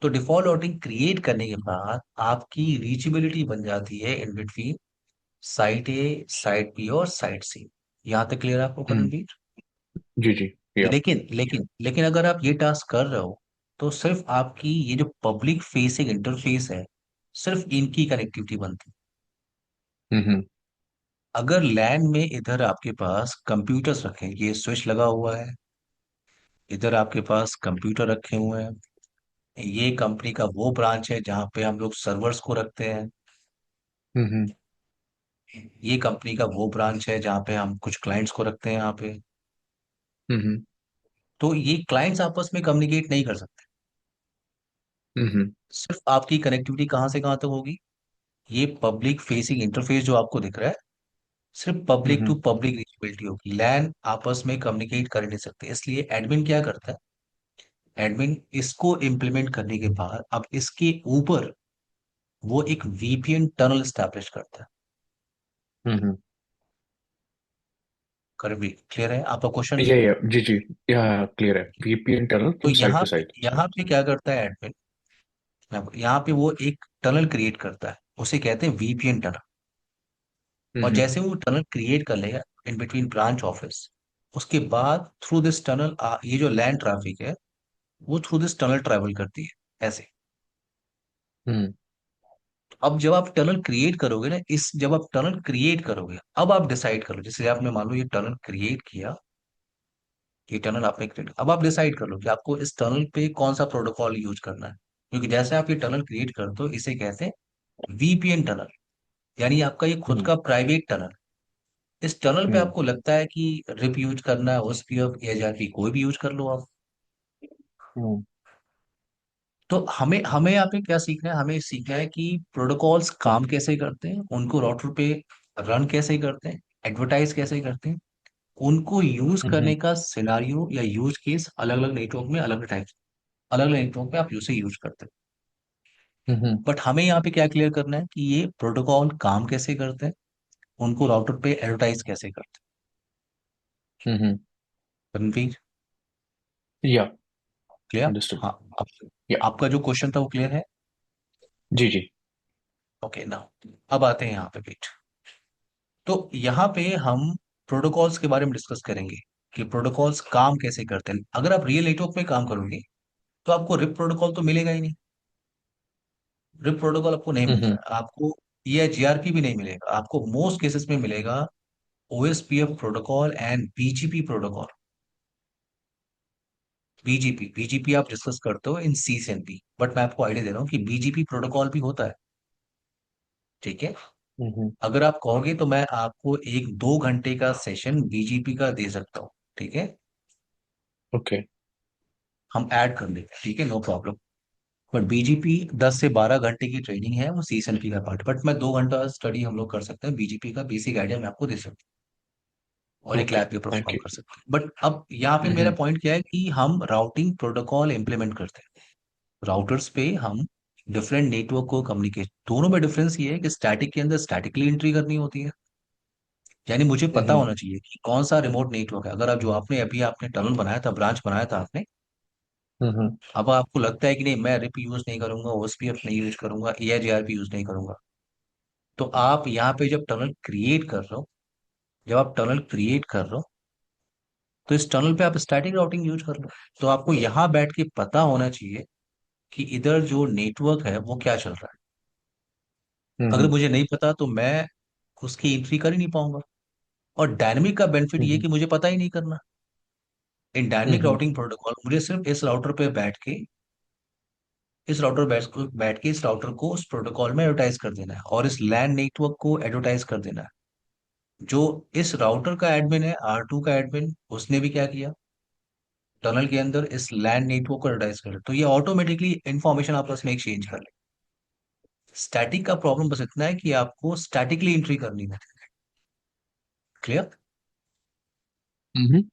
तो डिफॉल्ट राउटिंग क्रिएट करने के बाद आपकी रीचेबिलिटी बन जाती है in between site A, site B और साइट सी। यहाँ तक क्लियर है आपको हम्म। करणवीर? जी जी। या। लेकिन अगर आप ये टास्क कर रहे हो, तो सिर्फ आपकी ये जो पब्लिक फेसिंग इंटरफेस है, सिर्फ इनकी कनेक्टिविटी बनती है। हम्म अगर लैन में इधर आपके पास कंप्यूटर्स रखे हैं, ये स्विच लगा हुआ है, इधर आपके पास कंप्यूटर रखे हुए हैं, ये कंपनी का वो ब्रांच है जहाँ पे हम लोग सर्वर्स को रखते हैं, हम्म ये कंपनी का वो ब्रांच है जहाँ पे हम कुछ क्लाइंट्स को रखते हैं यहाँ पे। हम्म तो ये क्लाइंट्स आपस में कम्युनिकेट नहीं कर सकते। हम्म सिर्फ आपकी कनेक्टिविटी कहाँ से कहाँ तक होगी? ये पब्लिक फेसिंग इंटरफेस जो आपको दिख रहा है, सिर्फ public to hmm public reachability होगी। लैन आपस में कम्युनिकेट कर नहीं सकते। इसलिए एडमिन क्या करता है, एडमिन इसको इम्प्लीमेंट करने के बाद अब इसके ऊपर वो एक वीपीएन टनल स्टैब्लिश करता है। हम्म। कर भी क्लियर है आपका क्वेश्चन? या जी जी। या क्लियर है, वीपीएन टनल तो फ्रॉम साइड टू साइड। यहाँ पे क्या करता है एडमिन, यहाँ पे वो एक टनल क्रिएट करता है, उसे कहते हैं वीपीएन टनल। और हम्म जैसे वो टनल क्रिएट कर लेगा इन बिटवीन ब्रांच ऑफिस, उसके बाद थ्रू दिस टनल ये जो लैंड ट्रैफिक है, वो थ्रू दिस टनल ट्रैवल करती है ऐसे। हम्म अब जब आप टनल क्रिएट करोगे ना, इस जब आप टनल क्रिएट करोगे, अब आप डिसाइड करो, जैसे आपने मान लो ये टनल क्रिएट किया, ये टनल आपने क्रिएट, अब आप डिसाइड कर लो कि आपको इस टनल पे कौन सा प्रोटोकॉल यूज करना है। क्योंकि जैसे आप ये टनल क्रिएट करते हो, इसे कहते हैं वीपीएन टनल, यानी आपका ये खुद हम्म का प्राइवेट टनल। इस टनल पे हम्म आपको लगता है कि रिप यूज करना है, ओएसपीएफ, एचआरपी, कोई भी यूज कर लो आप। हम्म तो हमें हमें यहाँ पे क्या सीखना है? हमें सीखना है कि प्रोटोकॉल्स काम कैसे करते हैं, उनको राउटर पे रन कैसे करते हैं, एडवर्टाइज कैसे करते हैं, उनको यूज हम्म करने का सिनारियो या यूज केस अलग अलग नेटवर्क में अलग टाइप, अलग अलग नेटवर्क पे आप उसे यूज करते हैं। हम्म बट हमें यहाँ पे क्या क्लियर करना है कि ये प्रोटोकॉल काम कैसे करते हैं, उनको राउटर पे एडवर्टाइज कैसे करते हम्म। हैं। रणवीर, या क्लियर? अंडरस्टूड। हाँ। अब या। आपका जो क्वेश्चन था वो क्लियर है? जी जी। ओके ना, अब आते हैं यहाँ पे पेट। तो यहाँ पे हम प्रोटोकॉल्स के बारे में डिस्कस करेंगे कि प्रोटोकॉल्स काम कैसे करते हैं। अगर आप रियल नेटवर्क में काम करोगे तो आपको रिप प्रोटोकॉल तो मिलेगा ही नहीं। रिप प्रोटोकॉल आपको नहीं मिलता हम्म है, आपको ये जीआरपी भी नहीं मिलेगा, आपको मोस्ट केसेस में मिलेगा OSPF protocol and BGP protocol. BGP आप डिस्कस करते हो इन सी से एन पी, बट मैं आपको आइडिया दे रहा हूँ कि बीजीपी प्रोटोकॉल भी होता है। ठीक है, हम्म। अगर आप कहोगे तो मैं आपको 1-2 घंटे का सेशन बीजीपी का दे सकता हूँ। ठीक है, ओके। हम ऐड कर लेंगे, ठीक है, नो प्रॉब्लम। बट बीजीपी 10 से 12 घंटे की ट्रेनिंग है, वो सीएसएनपी का पार्ट। बट मैं 2 घंटा स्टडी हम लोग कर सकते हैं, बीजीपी का बेसिक आइडिया मैं आपको दे सकता हूँ और एक okay, lab paper thank perform you. कर सकते हैं। बट अब यहाँ पे मेरा हम्म पॉइंट क्या है कि हम राउटिंग प्रोटोकॉल इंप्लीमेंट करते हैं। राउटर्स पे हम डिफरेंट नेटवर्क को कम्युनिकेट, दोनों में डिफरेंस ये है कि स्टैटिक के अंदर स्टैटिकली एंट्री करनी होती है, यानी मुझे पता हम्म होना चाहिए कि कौन सा रिमोट नेटवर्क है। अगर आप जो आपने अभी आपने टनल बनाया था, ब्रांच बनाया था आपने, हम्म अब आपको लगता है कि नहीं मैं रिप यूज नहीं करूंगा, ओएसपीएफ नहीं यूज करूंगा, एआईजीआरपी यूज नहीं करूंगा, तो आप यहाँ पे जब टनल क्रिएट कर रहे हो, जब आप टनल क्रिएट कर रहे हो तो इस टनल पे आप स्टैटिक राउटिंग यूज कर लो। तो आपको यहाँ बैठ के पता होना चाहिए कि इधर जो नेटवर्क है वो क्या चल रहा है। अगर हम्म मुझे नहीं पता तो मैं उसकी एंट्री कर ही नहीं पाऊंगा। और डायनेमिक का बेनिफिट ये है हम्म कि मुझे पता ही नहीं करना। In dynamic hmm routing protocol मुझे सिर्फ इस राउटर पे बैठ के, बैठ के इस राउटर को उस प्रोटोकॉल में एडवर्टाइज कर देना है और इस लैन नेटवर्क को एडवर्टाइज कर देना है। जो इस राउटर का एडमिन है, R2 का एडमिन, उसने भी क्या किया, टनल के अंदर इस लैन नेटवर्क को एडवर्टाइज कर, तो ये ऑटोमेटिकली इंफॉर्मेशन आपस में एक्सचेंज कर ले। स्टैटिक का प्रॉब्लम बस इतना है कि आपको स्टैटिकली एंट्री करनी है। क्लियर? हम्म।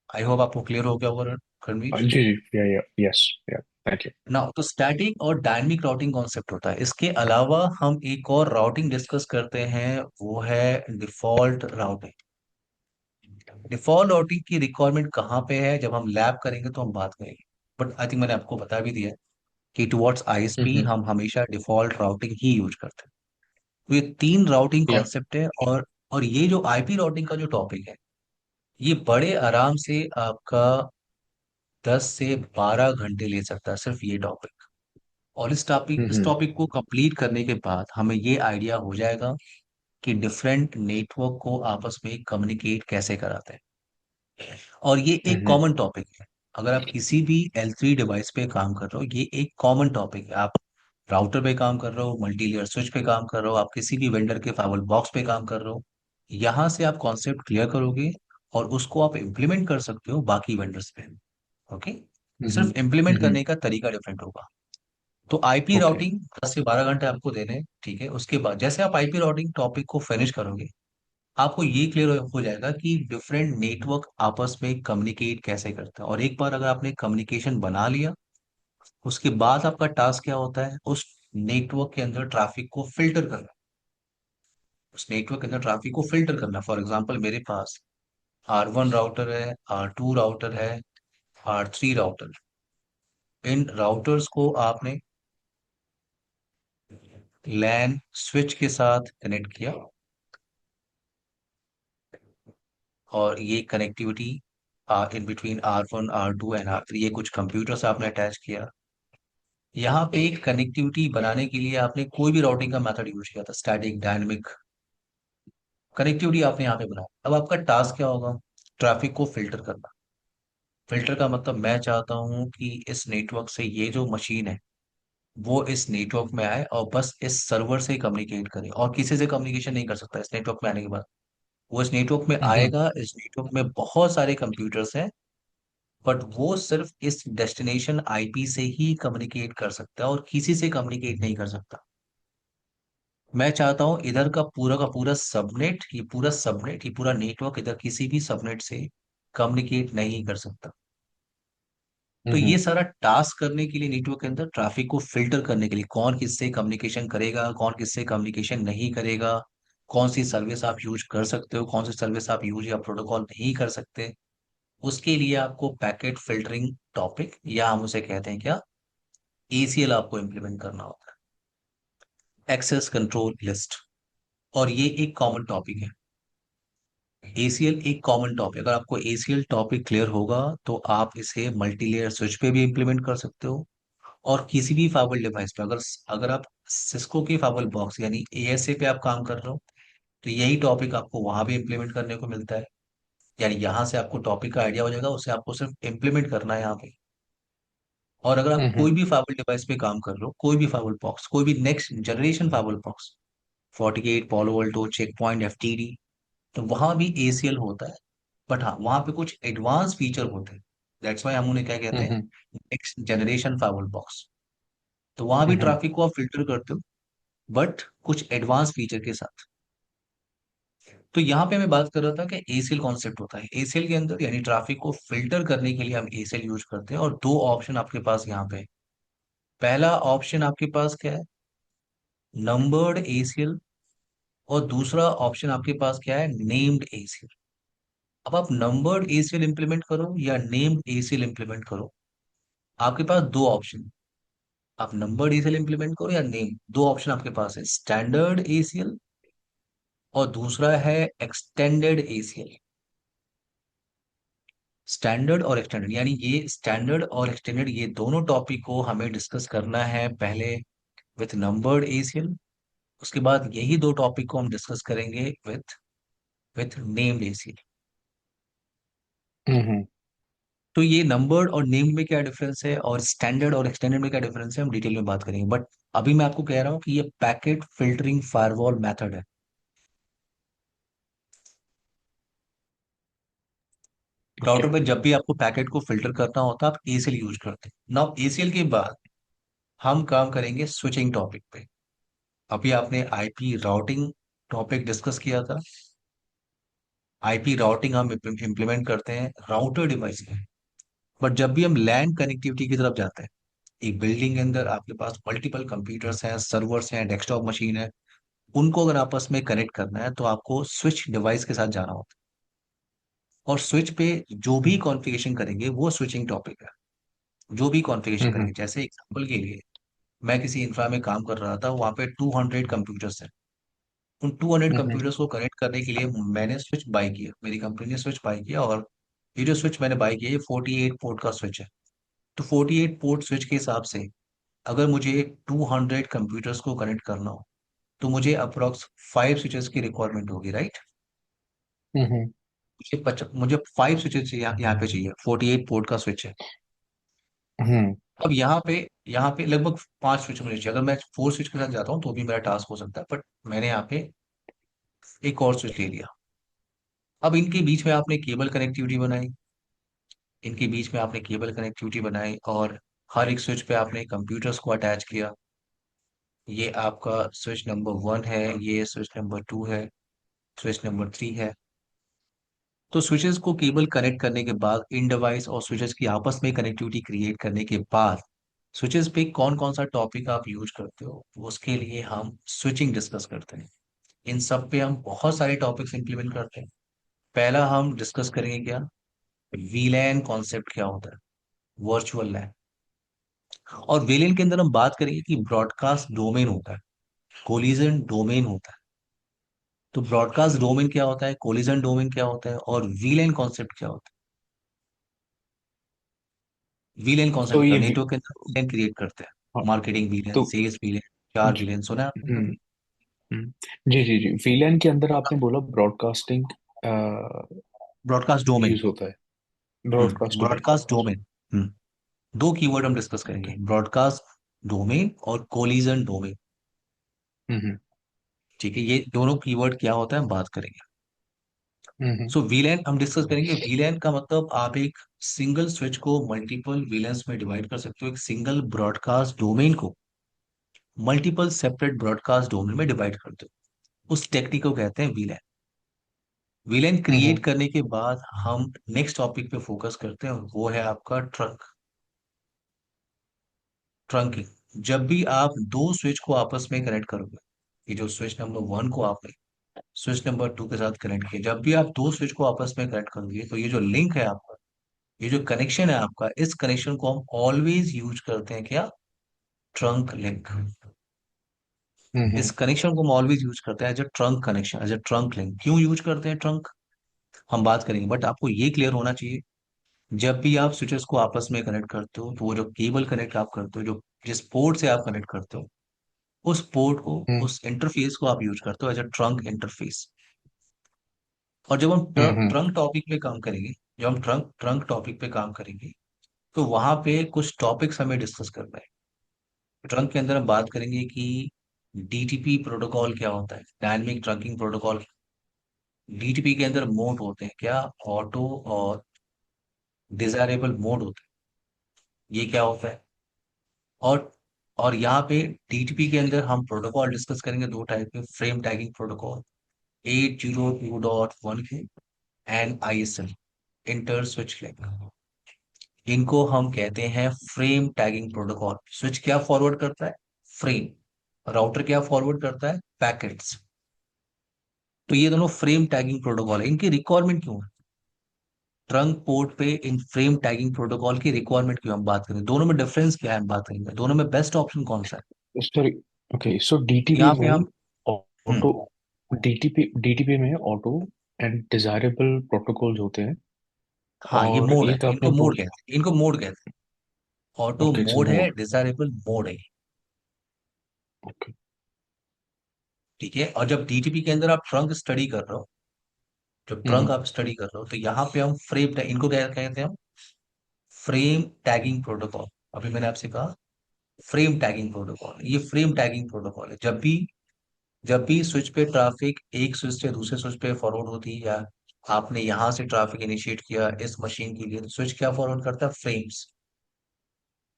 आई होप आपको क्लियर हो गया होगा रणवीर। जी जी, या यस, या, थैंक यू। ना तो स्टैटिक और डायनेमिक राउटिंग कॉन्सेप्ट होता है। इसके अलावा हम एक और राउटिंग डिस्कस करते हैं, वो है डिफॉल्ट राउटिंग। डिफॉल्ट राउटिंग की रिक्वायरमेंट कहाँ पे है, जब हम लैब करेंगे तो हम बात करेंगे। बट आई थिंक मैंने आपको बता भी दिया है कि टुवर्ड्स आईएसपी हम्म। हम हमेशा डिफॉल्ट राउटिंग ही यूज करते हैं। तो ये 3 राउटिंग या। कॉन्सेप्ट है। और ये जो आईपी राउटिंग का जो टॉपिक है, ये बड़े आराम से आपका 10 से 12 घंटे ले सकता है, सिर्फ ये टॉपिक। और इस हम्म टॉपिक को कंप्लीट करने के बाद हमें ये आइडिया हो जाएगा कि डिफरेंट नेटवर्क को आपस में कम्युनिकेट कैसे कराते हैं। और ये एक हम्म कॉमन टॉपिक है। अगर आप किसी भी L3 डिवाइस पे काम कर रहे हो, ये एक कॉमन टॉपिक है। आप राउटर पे काम कर रहे हो, मल्टी लेयर स्विच पे काम कर रहे हो, आप किसी भी वेंडर के फाइबर बॉक्स पे काम कर रहे हो, यहाँ से आप कॉन्सेप्ट क्लियर करोगे और उसको आप इम्प्लीमेंट कर सकते हो बाकी वेंडर्स पे। ओके, हम्म सिर्फ इम्प्लीमेंट हम्म। करने का तरीका डिफरेंट होगा। तो आईपी ओके। राउटिंग 10 से 12 घंटे आपको देने हैं, ठीक है। उसके बाद जैसे आप आईपी राउटिंग टॉपिक को फिनिश करोगे, आपको ये क्लियर हो जाएगा कि डिफरेंट नेटवर्क आपस में कम्युनिकेट कैसे करते हैं। और एक बार अगर आपने कम्युनिकेशन बना लिया, उसके बाद आपका टास्क क्या होता है, उस नेटवर्क के अंदर ट्रैफिक को फिल्टर करना। उस नेटवर्क के अंदर ट्रैफिक को फिल्टर करना। फॉर एग्जाम्पल मेरे पास R1 राउटर है, R2 राउटर है, R3 राउटर। इन राउटर्स को आपने लैन स्विच के साथ कनेक्ट किया और ये connectivity in between R1 R2 and R3, ये कुछ कंप्यूटर से आपने अटैच किया। यहाँ पे एक कनेक्टिविटी बनाने के लिए आपने कोई भी राउटिंग का मेथड यूज किया था, स्टैटिक डायनेमिक कनेक्टिविटी आपने यहाँ पे बनाया। अब आपका टास्क क्या होगा, ट्रैफिक को फिल्टर करना। फिल्टर का मतलब मैं चाहता हूँ कि इस नेटवर्क से ये जो मशीन है वो इस नेटवर्क में आए और बस इस सर्वर से कम्युनिकेट करे और किसी से कम्युनिकेशन नहीं कर सकता इस नेटवर्क में आने के बाद। वो इस नेटवर्क में हम्म आएगा, इस नेटवर्क में बहुत सारे कंप्यूटर्स हैं, बट वो सिर्फ इस डेस्टिनेशन आईपी से ही कम्युनिकेट कर सकता है और किसी से कम्युनिकेट नहीं कर सकता। मैं चाहता हूं इधर का पूरा सबनेट, ये पूरा नेटवर्क इधर किसी भी सबनेट से कम्युनिकेट नहीं कर सकता। तो ये हम्म सारा टास्क करने के लिए नेटवर्क के अंदर ट्रैफिक को फिल्टर करने के लिए कौन किससे कम्युनिकेशन करेगा, कौन किससे कम्युनिकेशन नहीं करेगा, कौन सी सर्विस आप यूज कर सकते हो, कौन सी सर्विस आप यूज या प्रोटोकॉल नहीं कर सकते, उसके लिए आपको पैकेट फिल्टरिंग टॉपिक, या हम उसे कहते हैं क्या, एसीएल आपको इम्प्लीमेंट करना होता है, एक्सेस कंट्रोल लिस्ट। और ये एक कॉमन टॉपिक है। एसीएल एक कॉमन टॉपिक, अगर आपको एसीएल टॉपिक क्लियर होगा तो आप इसे मल्टी लेयर स्विच पे भी इम्प्लीमेंट कर सकते हो, और किसी भी फाइबर डिवाइस पे, अगर अगर आप सिस्को की फाइबर बॉक्स यानी एएसए पे आप काम कर रहे हो, तो यही टॉपिक आपको वहां भी इम्प्लीमेंट करने को मिलता है। यानी यहाँ से आपको टॉपिक का आइडिया हो जाएगा, उसे आपको सिर्फ इम्प्लीमेंट करना है यहाँ पे। और अगर आप हम्म कोई भी फाइबर डिवाइस पे काम कर रहे हो, कोई भी फाइबर बॉक्स, कोई भी next generation fibre box, 48 Palo Alto, check point, FTD, तो वहां भी एसीएल होता है। बट हाँ, वहां पे कुछ एडवांस फीचर होते हैं। दैट्स वाई हम उन्हें क्या कहते हैं, हम्म नेक्स्ट जनरेशन फाइबर बॉक्स। तो वहां भी हम्म ट्रैफिक को आप फिल्टर करते हो, बट कुछ एडवांस फीचर के साथ। तो यहाँ पे मैं बात कर रहा था कि एसीएल कॉन्सेप्ट होता है, एसीएल के अंदर यानी ट्रैफिक को फिल्टर करने के लिए हम एसीएल यूज करते हैं, और दो ऑप्शन आपके पास यहाँ पे है। पहला ऑप्शन आपके पास क्या है, नंबर्ड एसीएल। और दूसरा ऑप्शन आपके पास क्या है, नेम्ड एसीएल। अब आप नंबर्ड एसीएल इंप्लीमेंट करो या नेम्ड एसीएल इंप्लीमेंट करो, आपके पास दो ऑप्शन। आप नंबर्ड एसीएल इंप्लीमेंट करो या नेम, दो ऑप्शन आपके पास है, स्टैंडर्ड एसीएल और दूसरा है एक्सटेंडेड एसीएल। स्टैंडर्ड और एक्सटेंडेड, यानी ये स्टैंडर्ड और एक्सटेंडेड, ये दोनों टॉपिक को हमें डिस्कस करना है पहले विथ नंबर्ड एसीएल। उसके बाद यही दो टॉपिक को हम डिस्कस करेंगे विथ नेम्ड एसीएल। हम्म तो ये नंबर्ड और नेम्ड में क्या डिफरेंस है, और स्टैंडर्ड और एक्सटेंडेड में क्या डिफरेंस है, हम डिटेल में बात करेंगे। बट अभी मैं आपको कह रहा हूँ कि ये पैकेट फिल्टरिंग फायरवॉल मेथड है। ओके। राउटर पे जब भी आपको पैकेट को फिल्टर करना होता है, आप एसीएल यूज करते हैं। नाउ एसीएल के बाद हम काम करेंगे स्विचिंग टॉपिक पे। अभी आपने आईपी राउटिंग टॉपिक डिस्कस किया था। आईपी राउटिंग हम इम्प्लीमेंट करते हैं राउटर डिवाइस में। बट जब भी हम लैन कनेक्टिविटी की तरफ जाते हैं, एक बिल्डिंग के अंदर आपके पास मल्टीपल कंप्यूटर्स हैं, सर्वर्स हैं, डेस्कटॉप मशीन है, उनको अगर आपस में कनेक्ट करना है तो आपको स्विच डिवाइस के साथ जाना होता है। और स्विच पे जो भी कॉन्फ़िगरेशन करेंगे वो स्विचिंग टॉपिक है। जो भी कॉन्फ़िगरेशन हम्म करेंगे, जैसे एग्जांपल के लिए मैं किसी इंफ्रा में काम कर रहा था, वहां पे 200 कंप्यूटर्स हैं। उन 200 हम्म कंप्यूटर्स को कनेक्ट करने के लिए मैंने स्विच बाय किया, मेरी कंपनी ने स्विच बाय किया। और ये जो स्विच मैंने बाय किया, ये 48 पोर्ट का स्विच है। तो 48 पोर्ट स्विच के हिसाब से अगर मुझे 200 कंप्यूटर्स को कनेक्ट करना हो, तो मुझे अप्रोक्स 5 स्विचेस की रिक्वायरमेंट होगी, राइट। हम्म मुझे 5 स्विचेस यहाँ पे चाहिए, 48 पोर्ट का स्विच है। हम्म अब यहाँ पे लगभग 5 स्विच मुझे चाहिए। अगर मैं 4 स्विच के साथ जाता हूँ तो भी मेरा टास्क हो सकता है, बट मैंने यहाँ पे एक और स्विच ले लिया। अब इनके बीच में आपने केबल कनेक्टिविटी बनाई, इनके बीच में आपने केबल कनेक्टिविटी बनाई, और हर एक स्विच पे आपने कंप्यूटर्स को अटैच किया। ये आपका स्विच नंबर 1 है, ये स्विच नंबर 2 है, स्विच नंबर 3 है। तो स्विचेस को केबल कनेक्ट करने के बाद, इन डिवाइस और स्विचेस की आपस में कनेक्टिविटी क्रिएट करने के बाद, स्विचेस पे कौन कौन सा टॉपिक आप यूज करते हो, उसके लिए हम स्विचिंग डिस्कस करते हैं। इन सब पे हम बहुत सारे टॉपिक्स इंप्लीमेंट करते हैं। पहला हम डिस्कस करेंगे क्या, वीलैन कॉन्सेप्ट क्या होता है, वर्चुअल लैन। और वीलैन के अंदर हम बात करेंगे कि ब्रॉडकास्ट डोमेन होता है, कोलिजन डोमेन होता है। तो ब्रॉडकास्ट डोमेन क्या होता है, कोलिजन डोमेन क्या होता है, और वीलैन कॉन्सेप्ट क्या होता है। वीलैन तो कॉन्सेप्ट का ये नेटवर्क के अंदर वीलैन क्रिएट करते हैं, हाँ, मार्केटिंग वीलैन, तो सेल्स वीलैन, चार जी वीलैन सुना है आपने हम्म कभी। हम्म, जी जी जी, वीलैन के अंदर आपने बोला ब्रॉडकास्टिंग ब्रॉडकास्ट डोमेन। यूज होता है, ब्रॉडकास्ट डोमेन। Broadcast domain. दो कीवर्ड हम डिस्कस ओके। करेंगे, ब्रॉडकास्ट डोमेन और कोलिजन डोमेन। हम्म ठीक है, ये दोनों कीवर्ड क्या होता है हम बात करेंगे। हम्म सो वीलैन हम डिस्कस करेंगे। वीलैन का मतलब आप एक सिंगल स्विच को मल्टीपल वीलैंस में डिवाइड कर सकते हो, एक सिंगल ब्रॉडकास्ट डोमेन को मल्टीपल सेपरेट ब्रॉडकास्ट डोमेन में डिवाइड करते हो, उस टेक्निक को कहते हैं वीलैन। वीलैन क्रिएट हम्म करने के बाद हम नेक्स्ट टॉपिक पे फोकस करते हैं, और वो है आपका ट्रंकिंग। जब भी आप दो स्विच को आपस में कनेक्ट करोगे, ये जो स्विच नंबर 1 को आपने स्विच नंबर 2 के साथ कनेक्ट किया, जब भी आप दो स्विच को आपस में कनेक्ट करोगे, तो ये जो लिंक है आपका, ये जो कनेक्शन है आपका, इस कनेक्शन को हम ऑलवेज यूज करते हैं क्या? Trunk link. इस हम्म कनेक्शन को हम ऑलवेज यूज करते हैं as a trunk connection, as a trunk link. क्यों यूज करते हैं ट्रंक, हम बात करेंगे, बट आपको ये क्लियर होना चाहिए, जब भी आप स्विचेस को आपस में कनेक्ट करते हो, तो वो जो केबल कनेक्ट आप करते हो, जो जिस पोर्ट से आप कनेक्ट करते हो, उस पोर्ट को, हम्म उस इंटरफेस को आप यूज करते हो एज अ ट्रंक इंटरफेस। और जब हम हम्म ट्रंक टॉपिक पे काम करेंगे, जब हम ट्रंक ट्रंक टॉपिक पे काम करेंगे, तो वहां पे कुछ टॉपिक्स हमें डिस्कस करना है। ट्रंक के अंदर हम बात करेंगे कि डीटीपी प्रोटोकॉल क्या होता है, डायनेमिक ट्रंकिंग प्रोटोकॉल। डीटीपी के अंदर मोड होते हैं क्या? ऑटो और डिजायरेबल मोड होते हैं। ये क्या होता है? और और यहाँ पे डीटीपी के अंदर हम प्रोटोकॉल डिस्कस करेंगे दो टाइप के, फ्रेम टैगिंग प्रोटोकॉल 802.1 के, and ISL, inter switch link. इनको हम कहते हैं फ्रेम टैगिंग प्रोटोकॉल। स्विच क्या फॉरवर्ड करता है? फ्रेम। राउटर क्या फॉरवर्ड करता है? पैकेट्स। तो ये दोनों फ्रेम टैगिंग प्रोटोकॉल है। इनकी रिक्वायरमेंट क्यों है? ट्रंक पोर्ट पे इन फ्रेम टैगिंग प्रोटोकॉल की रिक्वायरमेंट क्यों, हम बात करें, दोनों में डिफरेंस क्या है, हम बात करेंगे, दोनों में बेस्ट ऑप्शन कौन सा है। सॉरी। ओके, सो डीटीपी यहाँ पे में हम हम्म ऑटो, डीटीपी में ऑटो एंड डिजायरेबल प्रोटोकॉल्स होते हैं। हाँ, ये और मोड है, एक आपने इनको मोड बोल, कहते हैं, इनको मोड कहते हैं। ऑटो ओके इट्स मोड है, मोड। डिजायरेबल मोड है। ओके। ठीक है। और जब डीटीपी के अंदर आप ट्रंक स्टडी कर रहे हो, जब ट्रंक हम्म आप स्टडी कर रहे हो, तो यहाँ पे हम फ्रेम, इनको क्या कहते हैं हम? Frame tagging protocol. अभी मैंने आपसे कहा फ्रेम टैगिंग प्रोटोकॉल, ये फ्रेम टैगिंग प्रोटोकॉल है। जब भी स्विच पे ट्रैफिक एक स्विच से दूसरे स्विच पे फॉरवर्ड होती है, या आपने यहां से ट्रैफिक इनिशिएट किया इस मशीन के लिए, तो स्विच क्या फॉरवर्ड करता है? फ्रेम्स।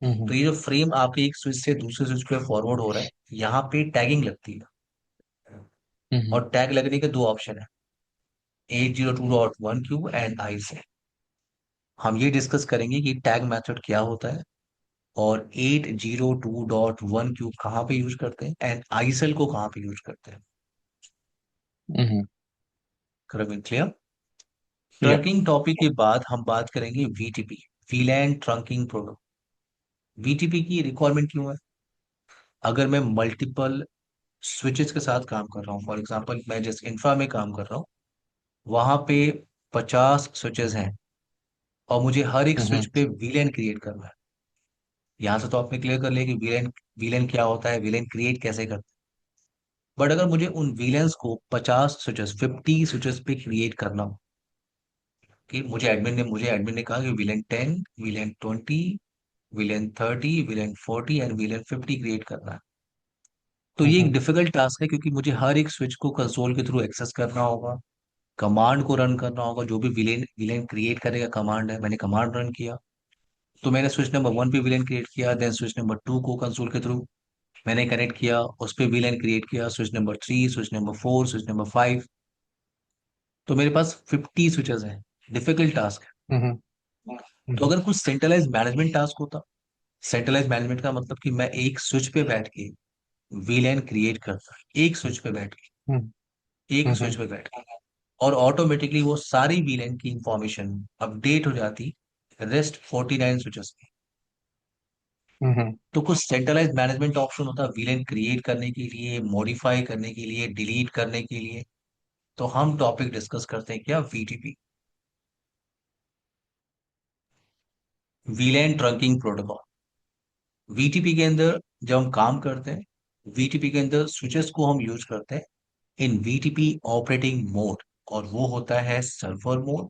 तो हम्म ये जो फ्रेम आपके एक स्विच से दूसरे स्विच पे फॉरवर्ड हो रहा है, यहाँ पे टैगिंग लगती है। हम्म और टैग लगने के दो ऑप्शन है, 802.1 क्यू एंड आई से। हम ये डिस्कस करेंगे कि टैग मेथड क्या होता है, और 802.1 क्यू कहाँ पे यूज करते हैं, एंड आईसेल को कहाँ पे यूज करते हैं। हम्म क्लियर? या ट्रंकिंग टॉपिक के बाद हम बात करेंगे वीटीपी, वीलैन ट्रंकिंग प्रोटोकॉल। वीटीपी की रिक्वायरमेंट क्यों है? अगर मैं मल्टीपल स्विचेस के साथ काम कर रहा हूँ, फॉर एग्जांपल मैं जिस इंफ्रा में काम कर रहा हूँ, वहां पे 50 स्विचेस हैं, और मुझे हर एक हम्म स्विच पे वीलैन क्रिएट करना है। यहाँ से तो आपने क्लियर कर लिया कि वीलैन, वीलैन क्या होता है, वीलैन क्रिएट कैसे करते हैं। बट अगर मुझे उन वीलेंस को 50 स्विचेस, 50 स्विचेस पे क्रिएट करना हो, कि मुझे एडमिन ने कहा कि villain 10, villain 20, villain 30, villain 40 and villain 50 create करना है, तो ये एक हम्म डिफिकल्ट टास्क है, क्योंकि मुझे हर एक स्विच को कंसोल के थ्रू एक्सेस करना होगा, कमांड को रन करना होगा। जो भी विलेन विलेन क्रिएट करेगा कमांड है, मैंने कमांड रन किया, तो मैंने स्विच नंबर 1 पे विलेन क्रिएट किया, देन स्विच नंबर 2 को कंसोल के थ्रू मैंने कनेक्ट किया, उस पे विलेन क्रिएट किया, switch number 3, switch number 4, switch number 5। तो मेरे पास 50 स्विचेस हैं, डिफिकल्ट टास्क हम्म है। तो हम्म अगर कुछ सेंट्रलाइज मैनेजमेंट टास्क होता, सेंट्रलाइज मैनेजमेंट का मतलब कि मैं एक स्विच पे बैठ के वीलैन क्रिएट करता, एक स्विच पे बैठ हम्म के, एक स्विच हम्म पे बैठ के, और ऑटोमेटिकली वो सारी वीलैन की इंफॉर्मेशन अपडेट हो जाती रेस्ट 49 स्विचेस में। हम्म तो कुछ सेंट्रलाइज मैनेजमेंट ऑप्शन होता है वीलैन क्रिएट करने के लिए, मॉडिफाई करने के लिए, डिलीट करने के लिए। तो हम टॉपिक डिस्कस करते हैं क्या? VTP, वीलैन trunking protocol. वीटीपी के अंदर जब हम काम करते हैं, वीटीपी के अंदर स्विचेस को हम यूज करते हैं इन वीटीपी ऑपरेटिंग मोड, और वो होता है server mode,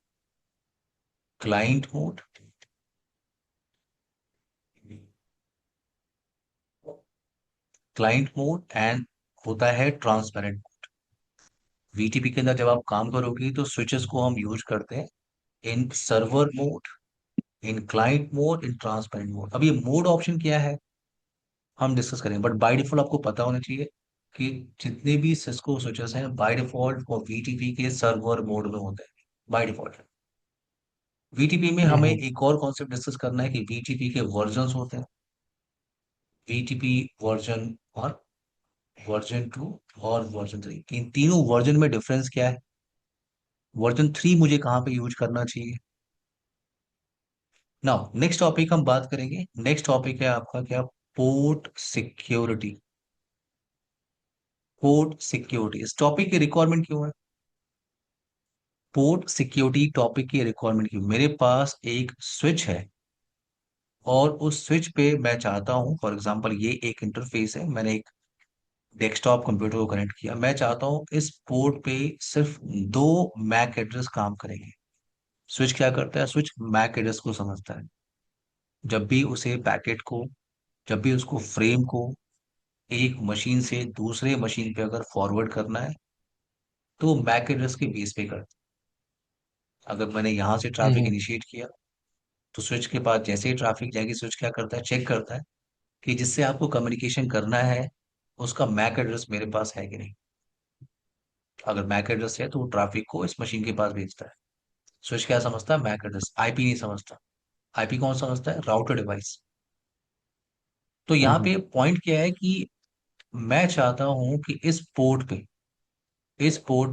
client mode, client mode and होता है ट्रांसपेरेंट। वीटीपी के अंदर जब आप काम करोगे, तो स्विचेस को हम यूज करते हैं in server mode, in client mode, in transparent mode. अब ये मोड ऑप्शन क्या है, हम डिस्कस करेंगे, बट बाय डिफॉल्ट आपको पता होना चाहिए कि जितने भी सिस्को स्विचेस हैं बाय डिफॉल्ट वो वीटीपी के सर्वर मोड में होते हैं, बाय डिफॉल्ट। वीटीपी में हमें हम्म एक और कॉन्सेप्ट डिस्कस करना है कि वीटीपी के वर्जन्स होते हैं, वीटीपी वर्जन 1, वर्जन 2 और वर्जन 3। इन तीनों वर्जन में डिफरेंस क्या है? वर्जन 3 मुझे कहाँ पे यूज करना चाहिए, नाउ नेक्स्ट टॉपिक हम बात करेंगे, नेक्स्ट टॉपिक है आपका क्या, पोर्ट सिक्योरिटी। पोर्ट सिक्योरिटी इस टॉपिक की रिक्वायरमेंट क्यों है? पोर्ट सिक्योरिटी टॉपिक की रिक्वायरमेंट क्यों? मेरे पास एक स्विच है और उस स्विच पे मैं चाहता हूं, फॉर एग्जांपल ये एक इंटरफेस है, मैंने एक डेस्कटॉप कंप्यूटर को कनेक्ट किया, मैं चाहता हूं इस पोर्ट पे सिर्फ दो मैक एड्रेस काम करेंगे। स्विच क्या करता है? स्विच मैक एड्रेस को समझता है। जब भी उसे पैकेट को, जब भी उसको फ्रेम को एक मशीन से दूसरे मशीन पे अगर फॉरवर्ड करना है, तो मैक एड्रेस के बेस पे करता है। अगर मैंने यहां से ट्रैफिक हम्म इनिशिएट किया, तो स्विच के पास जैसे ही ट्रैफिक जाएगी, स्विच क्या करता है? चेक करता है कि जिससे आपको कम्युनिकेशन करना है उसका मैक एड्रेस मेरे पास है कि नहीं। अगर मैक एड्रेस है तो वो ट्रैफिक को इस मशीन के पास भेजता है। स्विच क्या समझता है? मैक एड्रेस, आईपी नहीं समझता। आईपी कौन समझता है? Router device. तो यहाँ हम्म पे पॉइंट क्या है कि मैं चाहता हूं कि इस पोर्ट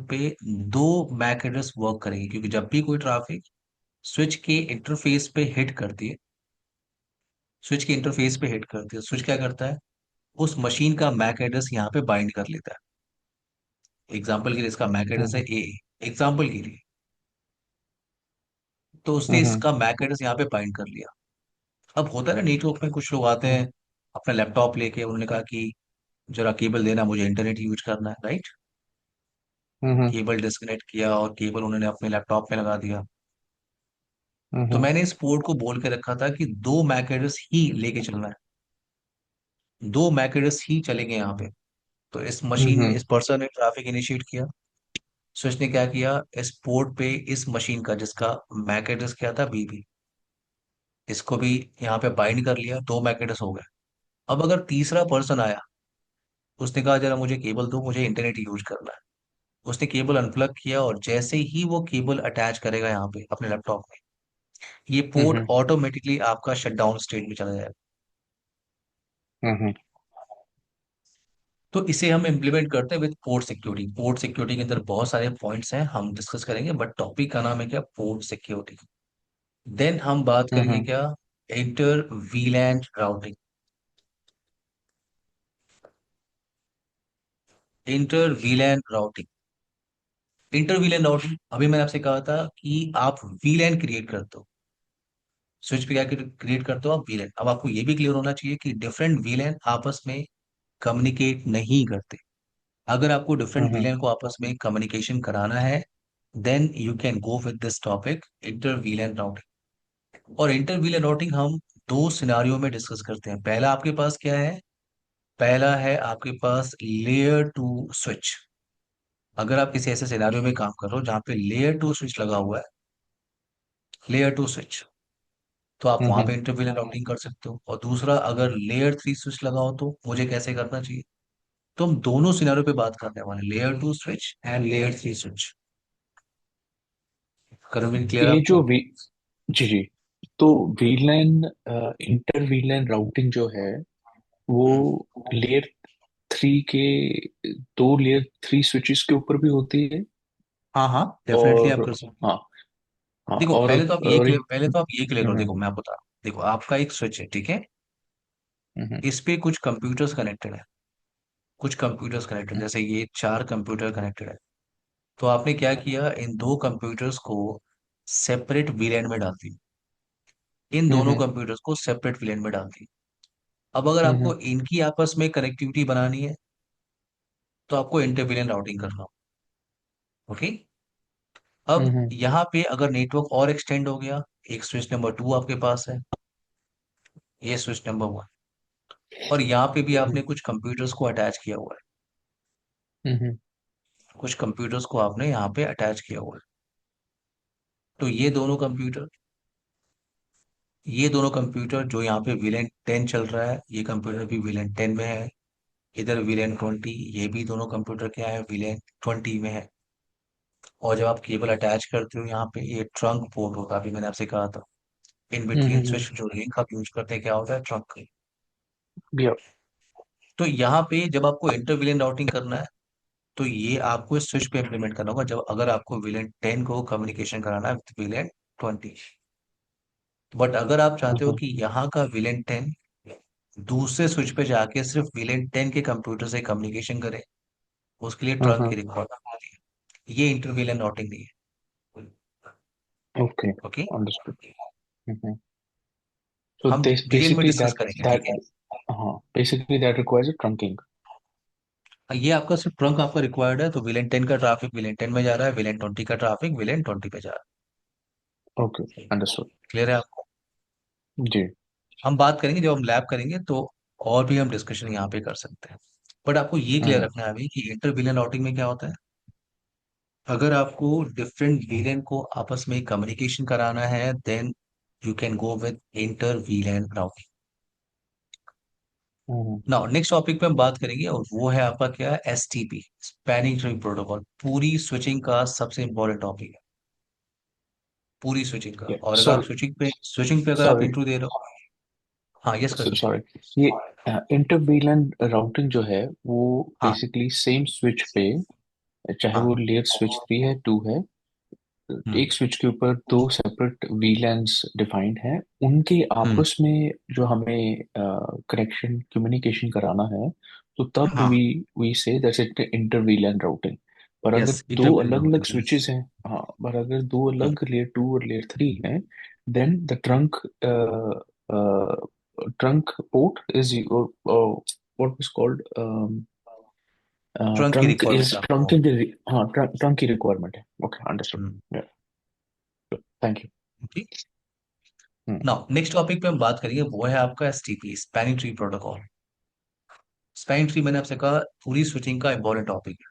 पे दो मैक एड्रेस वर्क करेंगे, क्योंकि जब भी कोई ट्रैफिक स्विच के इंटरफेस पे हिट करती है, स्विच के इंटरफेस पे हिट करती है, स्विच क्या करता है? उस मशीन का मैक एड्रेस यहाँ पे बाइंड कर लेता है। एग्जाम्पल के लिए इसका मैक एड्रेस है हम्म ए, एग्जाम्पल के लिए, तो उसने हम्म इसका मैक एड्रेस यहाँ पे बाइंड कर लिया। अब होता है ना नेटवर्क में कुछ लोग आते हम्म हैं अपना लैपटॉप लेके, उन्होंने कहा कि जरा केबल देना, मुझे इंटरनेट यूज करना है, राइट? हम्म केबल डिस्कनेक्ट किया और केबल उन्होंने अपने लैपटॉप में लगा दिया। तो हम्म मैंने इस पोर्ट को बोल के रखा था कि दो मैक एड्रेस ही लेके चलना है, दो मैक एड्रेस ही चलेंगे यहाँ पे। तो इस मशीन ने, हम्म इस पर्सन ने ट्रैफिक इनिशिएट किया, सो इसने क्या किया, इस पोर्ट पे इस मशीन का जिसका मैक एड्रेस क्या था, बीबी, इसको भी यहाँ पे बाइंड कर लिया, दो मैक एड्रेस हो गए। अब अगर तीसरा पर्सन आया, उसने कहा जरा मुझे केबल दो, मुझे इंटरनेट यूज करना है, उसने केबल अनप्लग किया और जैसे ही वो केबल अटैच करेगा यहाँ पे अपने लैपटॉप में, ये पोर्ट हम्म ऑटोमेटिकली आपका शटडाउन स्टेट में चला जाएगा। हम्म तो इसे हम इम्प्लीमेंट करते हैं with port security. Port security के अंदर बहुत सारे पॉइंट्स हैं, हम डिस्कस करेंगे, बट टॉपिक का नाम है क्या, पोर्ट सिक्योरिटी। देन हम बात करेंगे हम्म क्या, inter VLAN routing. Inter VLAN routing, inter VLAN routing, अभी मैंने आपसे कहा था कि आप वीलैन क्रिएट करते हो, स्विच पे क्या क्रिएट करते हो आप, वीलैन। अब आपको ये भी क्लियर होना चाहिए कि डिफरेंट वीलैन आपस में कम्युनिकेट नहीं करते। अगर आपको डिफरेंट हम्म वीलैन को आपस में कम्युनिकेशन कराना है, then you can go with this topic, inter VLAN routing. और इंटर वीलैन राउटिंग हम दो सिनारियों में डिस्कस करते हैं। पहला आपके पास क्या है? पहला है आपके पास लेयर टू स्विच। अगर आप किसी ऐसे सिनारियो में काम कर रहे हो जहां पे लेयर टू स्विच लगा हुआ है, लेयर टू स्विच, तो आप वहां पे हम्म इंटर वीलैन राउटिंग कर सकते हो। और दूसरा, अगर लेयर थ्री स्विच लगा हो तो मुझे कैसे करना चाहिए? तो हम दोनों सिनारियो पे बात करने वाले, layer two switch and layer three switch. करोगे क्लियर ये आपको? जो वी जी जी, तो वीलैन इंटर वीलैन राउटिंग जो है वो हम्म, लेयर थ्री के, दो लेयर थ्री स्विचेस के ऊपर भी होती है। हाँ हाँ, डेफिनेटली आप और कर सकते हो। हाँ, हाँ देखो और और एक पहले तो आप ये क्लियर करो, हम्म देखो मैं आपको बता रहा हूँ। देखो आपका एक स्विच है, ठीक है, हम्म इस पे कुछ कंप्यूटर्स कनेक्टेड है, कुछ कंप्यूटर्स कनेक्टेड, जैसे ये चार कंप्यूटर कनेक्टेड है। तो आपने क्या किया, इन दो कंप्यूटर्स को सेपरेट वीलैन में डाल दी, इन दोनों हम्म कंप्यूटर्स को सेपरेट वीलैन में डाल दी। अब अगर हम्म आपको इनकी आपस में कनेक्टिविटी बनानी है, तो आपको इंटर वीलैन राउटिंग करना होगा। ओके। अब हम्म यहाँ पे अगर नेटवर्क और एक्सटेंड हो गया, एक स्विच नंबर टू आपके पास है, ये स्विच नंबर वन, और यहाँ पे भी आपने कुछ कंप्यूटर्स को अटैच किया हुआ है, हम्म कुछ कंप्यूटर्स को आपने यहाँ पे अटैच किया हुआ है। तो ये दोनों कंप्यूटर जो यहाँ पे वीलेन 10 चल रहा है, ये कंप्यूटर भी वीलेन 10 में है। इधर वीलेन 20, ये भी दोनों कंप्यूटर क्या है, वीलेन 20 में है। और जब आप केबल अटैच करते हो यहाँ पे, ये ट्रंक पोर्ट होता है, अभी मैंने आपसे कहा था, इन बिटवीन हम्म स्विच जो लिंक आप यूज करते हैं क्या होता है, ट्रंक। या तो यहाँ पे जब आपको इंटर विलेन राउटिंग करना है, तो ये आपको इस स्विच पे इम्प्लीमेंट करना होगा, जब अगर आपको विलेन 10 को कम्युनिकेशन कराना है विद विलेन 20। बट अगर आप चाहते हो हम्म। कि यहाँ का विलेन 10 दूसरे स्विच पे जाके सिर्फ विलेन 10 के कंप्यूटर से कम्युनिकेशन करे, उसके लिए ट्रंक की हम्म। रिक्वायरमेंट आती है। ये इंटर विलेन राउटिंग नहीं है। Okay, okay. अंडरस्टूड। हम्म। So हम this डिटेल में basically डिस्कस that करेंगे, ठीक that है। हाँ, basically that requires a trunking. ये आपका सिर्फ ट्रंक आपका रिक्वायर्ड है, तो विलेन 10 का ट्रैफिक विलेन 10 में जा रहा है, विलेन 20 का ट्रैफिक विलेन 20 पे जा रहा Okay, है। understood. क्लियर है आपको? जी। हम बात करेंगे जब हम लैब करेंगे तो और भी हम डिस्कशन यहाँ पे कर सकते हैं। बट आपको ये क्लियर हम्म। रखना है अभी कि इंटर विलेन राउटिंग में क्या होता है। अगर आपको डिफरेंट विलेन को आपस में कम्युनिकेशन कराना है, then you can go with inter VLAN routing. Hmm. Now next topic पे हम बात करेंगे और वो है आपका क्या, S T P, spanning tree protocol. पूरी स्विचिंग का सबसे इंपॉर्टेंट टॉपिक है, पूरी स्विचिंग का। Yeah. और अगर आप Sorry, स्विचिंग पे अगर आप sorry, इंट्रो दे रहे हो। हाँ, यस कर दीजिए। sorry. ये इंटरवीलन राउटिंग जो है वो हाँ। बेसिकली सेम स्विच पे, चाहे वो हाँ। लेयर स्विच 3 है 2 है, हम्म। एक स्विच के ऊपर दो सेपरेट वीलैन्स डिफाइंड हैं, उनके हम्म। आपस में जो हमें कनेक्शन कम्युनिकेशन कराना है, तो तब हाँ। वी से that's it inter VLAN routing. पर यस, अगर इंटर दो विलेन अलग अलग राउटिंग, यस। स्विचेस हैं, हाँ, पर अगर दो अलग लेयर 2 और लेयर 3 हैं, then the trunk port is what was called trunk की ट्रंक रिक्वायरमेंट इज है आपको। ट्रंकिंग, हाँ, ट्रंक की रिक्वायरमेंट है। Okay, hmm. Understood. Thank you. Okay. Now next topic पे हम बात करेंगे वो है आपका STP, spanning tree protocol. Spanning tree मैंने आपसे कहा पूरी स्विचिंग का इंपॉर्टेंट टॉपिक है।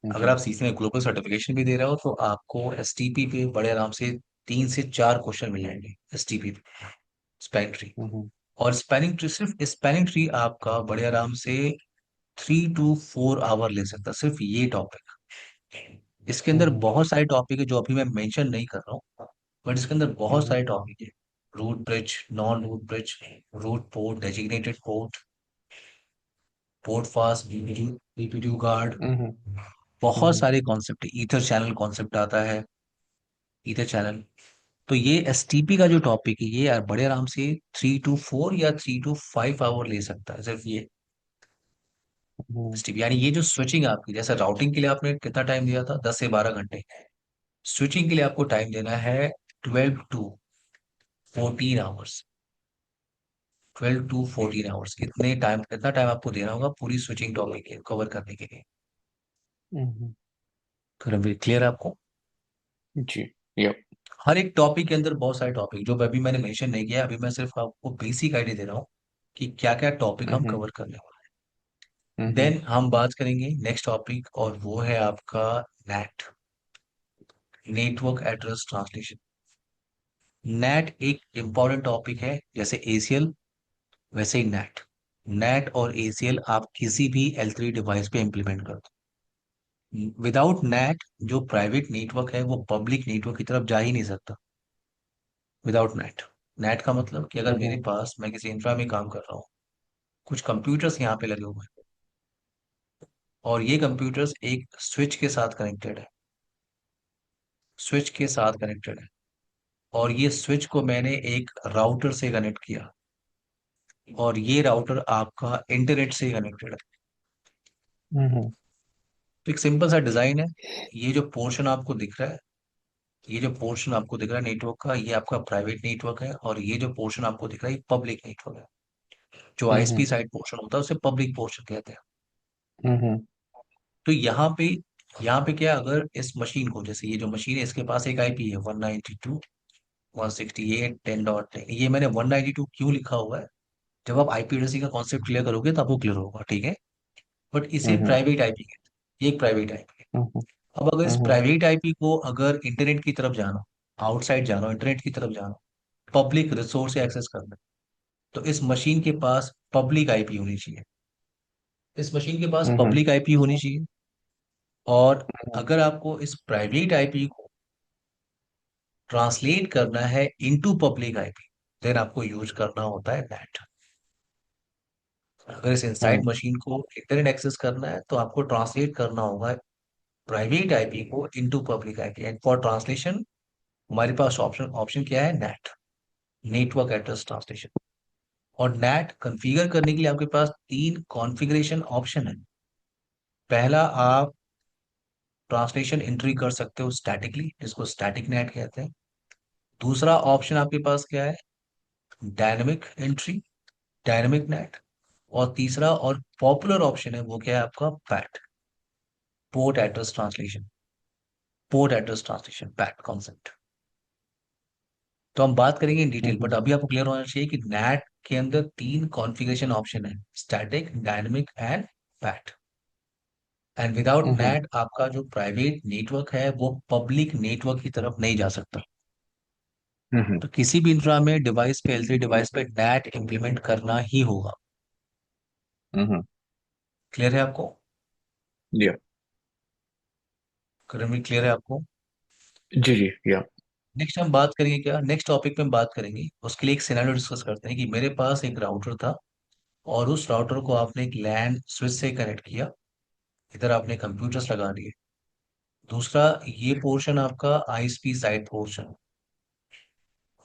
अगर आप सीसी में ग्लोबल सर्टिफिकेशन भी दे रहे हो तो आपको एसटीपी पे बड़े आराम से 3 से 4 क्वेश्चन मिल जाएंगे एसटीपी पे, स्पैनिंग ट्री। और स्पैनिंग ट्री, सिर्फ स्पैनिंग ट्री आपका बड़े आराम से 3 to 4 आवर ले सकता है, सिर्फ ये टॉपिक। इसके अंदर बहुत सारे टॉपिक है जो अभी मैं मेंशन नहीं कर रहा हूँ, बट इसके अंदर बहुत सारे टॉपिक है। Root bridge, non root bridge, root port, designated port, port fast, BPDU, BPDU guard, बहुत सारे कॉन्सेप्ट, ईथर चैनल कॉन्सेप्ट आता है, ईथर चैनल। तो ये एसटीपी का जो टॉपिक है ये यार बड़े आराम से 3 to 4 या 3 to 5 आवर ले सकता है, सिर्फ ये एसटीपी। यानी ये जो स्विचिंग है आपकी, जैसे राउटिंग के लिए आपने कितना टाइम दिया था, 10 से 12 घंटे, स्विचिंग के लिए आपको टाइम देना है 12 to 14 आवर्स। 12 to 14 आवर्स, इतना टाइम आपको देना होगा पूरी स्विचिंग टॉपिक के कवर करने के लिए। क्लियर है आपको? जी। यप। हर एक टॉपिक के अंदर बहुत सारे टॉपिक जो अभी मैंने मेंशन नहीं किया, अभी मैं सिर्फ आपको बेसिक आइडिया दे रहा हूँ कि क्या क्या टॉपिक हम कवर करने वाले हैं। देन हम बात करेंगे नेक्स्ट टॉपिक और वो है आपका net, network address translation. Net एक इंपॉर्टेंट टॉपिक है, जैसे एसीएल वैसे ही नेट। नेट और एसीएल आप किसी भी L3 डिवाइस पे इंप्लीमेंट कर दो, विदाउट नेट जो प्राइवेट नेटवर्क है वो पब्लिक नेटवर्क की तरफ जा ही नहीं सकता विदाउट नेट। नेट का मतलब कि अगर मेरे पास, मैं किसी इंफ्रा में काम कर रहा हूँ, कुछ कंप्यूटर्स यहाँ पे लगे हुए हैं और ये कंप्यूटर्स एक स्विच के साथ कनेक्टेड है, स्विच के साथ कनेक्टेड है, और ये स्विच को मैंने एक राउटर से कनेक्ट किया और ये राउटर आपका इंटरनेट से कनेक्टेड है। तो एक सिंपल सा डिजाइन है। ये जो पोर्शन आपको दिख रहा है, ये जो पोर्शन आपको दिख रहा है नेटवर्क का, ये आपका प्राइवेट नेटवर्क है, और ये जो पोर्शन आपको दिख रहा है ये पब्लिक नेटवर्क है। जो आईएसपी साइड पोर्शन होता है उसे पब्लिक पोर्शन कहते हैं। तो यहाँ पे क्या, अगर इस मशीन को, जैसे ये जो मशीन है इसके पास एक आईपी है 192.168.10.10। ये मैंने 192 क्यों लिखा हुआ है, जब आप आईपी एड्रेसिंग का कॉन्सेप्ट क्लियर करोगे तो आपको क्लियर होगा, ठीक है। बट इसे प्राइवेट आईपी कहते हैं, ये एक प्राइवेट आईपी है। अब अगर इस प्राइवेट आईपी को अगर इंटरनेट की तरफ जाना, आउटसाइड जाना, इंटरनेट की तरफ जाना, पब्लिक रिसोर्स से एक्सेस करना, तो इस मशीन के पास पब्लिक आईपी होनी चाहिए, इस मशीन के पास पब्लिक आईपी होनी चाहिए। और अगर आपको इस प्राइवेट आईपी को ट्रांसलेट करना है इनटू पब्लिक आईपी, देन आपको यूज करना होता है नेट। अगर इस इनसाइड मशीन को इंटरनेट एक्सेस करना है तो आपको ट्रांसलेट करना होगा प्राइवेट आईपी को into public IP, and for translation हमारे पास ऑप्शन ऑप्शन क्या है, नेट। Network address translation. और नैट कॉन्फ़िगर करने के लिए आपके पास तीन कॉन्फ़िगरेशन ऑप्शन है। पहला, आप ट्रांसलेशन एंट्री कर सकते हो स्टैटिकली, जिसको स्टैटिक नेट कहते हैं। दूसरा ऑप्शन आपके पास क्या है? Dynamic entry, dynamic net. और तीसरा और पॉपुलर ऑप्शन है वो क्या है आपका? PAT, port address translation. Port address translation, PAT concept. तो हम बात करेंगे इन डिटेल, बट हम्म अभी आपको क्लियर होना चाहिए कि नैट के अंदर तीन कॉन्फ़िगरेशन ऑप्शन है: static, dynamic and PAT. And without hmm NAT आपका जो प्राइवेट नेटवर्क है वो पब्लिक नेटवर्क की तरफ नहीं जा सकता। हम्म तो किसी भी इंफ्रा में डिवाइस पे, L3 डिवाइस पे नैट इंप्लीमेंट करना ही होगा। हम्म क्लियर है आपको? या करंटली क्लियर है आपको? जी जी या नेक्स्ट हम बात करेंगे क्या, नेक्स्ट टॉपिक पे हम बात करेंगे, उसके लिए एक सिनेरियो डिस्कस करते हैं कि मेरे पास एक राउटर था और उस राउटर को आपने एक लैन स्विच से कनेक्ट किया। इधर आपने कंप्यूटर्स लगा दिए। दूसरा, ये पोर्शन आपका आईएसपी साइड पोर्शन,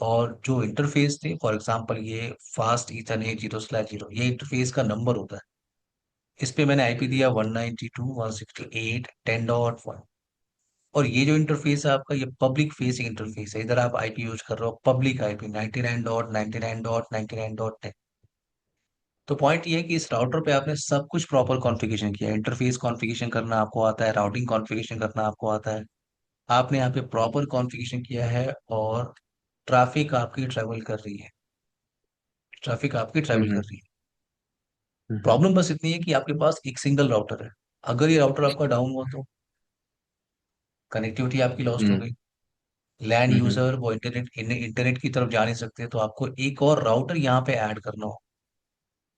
और जो इंटरफेस थे, फॉर एग्जांपल ये फास्ट ईथरनेट 0/0, ये इंटरफेस का नंबर होता है। इस पे मैंने आईपी दिया 192.168.10.1। और ये जो इंटरफेस है आपका, ये पब्लिक फेसिंग इंटरफेस है। इधर आप आईपी यूज कर रहे हो पब्लिक आईपी 99.99.99.10। तो पॉइंट ये है कि इस राउटर पे आपने सब कुछ प्रॉपर कॉन्फ़िगरेशन किया है। इंटरफेस कॉन्फ़िगरेशन करना आपको आता है, राउटिंग कॉन्फ़िगरेशन करना आपको आता है। आपने यहाँ पे प्रॉपर कॉन्फ़िगरेशन किया है, और ट्रैफिक आपकी ट्रेवल कर रही है। ट्रैफिक आपकी ट्रेवल कर हम्म रही है। हम्म प्रॉब्लम बस इतनी है कि आपके पास एक सिंगल राउटर है। अगर ये राउटर आपका डाउन हुआ तो कनेक्टिविटी आपकी लॉस्ट हो हम्म गई। लैंड हम्म यूजर वो इंटरनेट की तरफ जा नहीं सकते, तो आपको एक और राउटर यहाँ पे ऐड करना हो।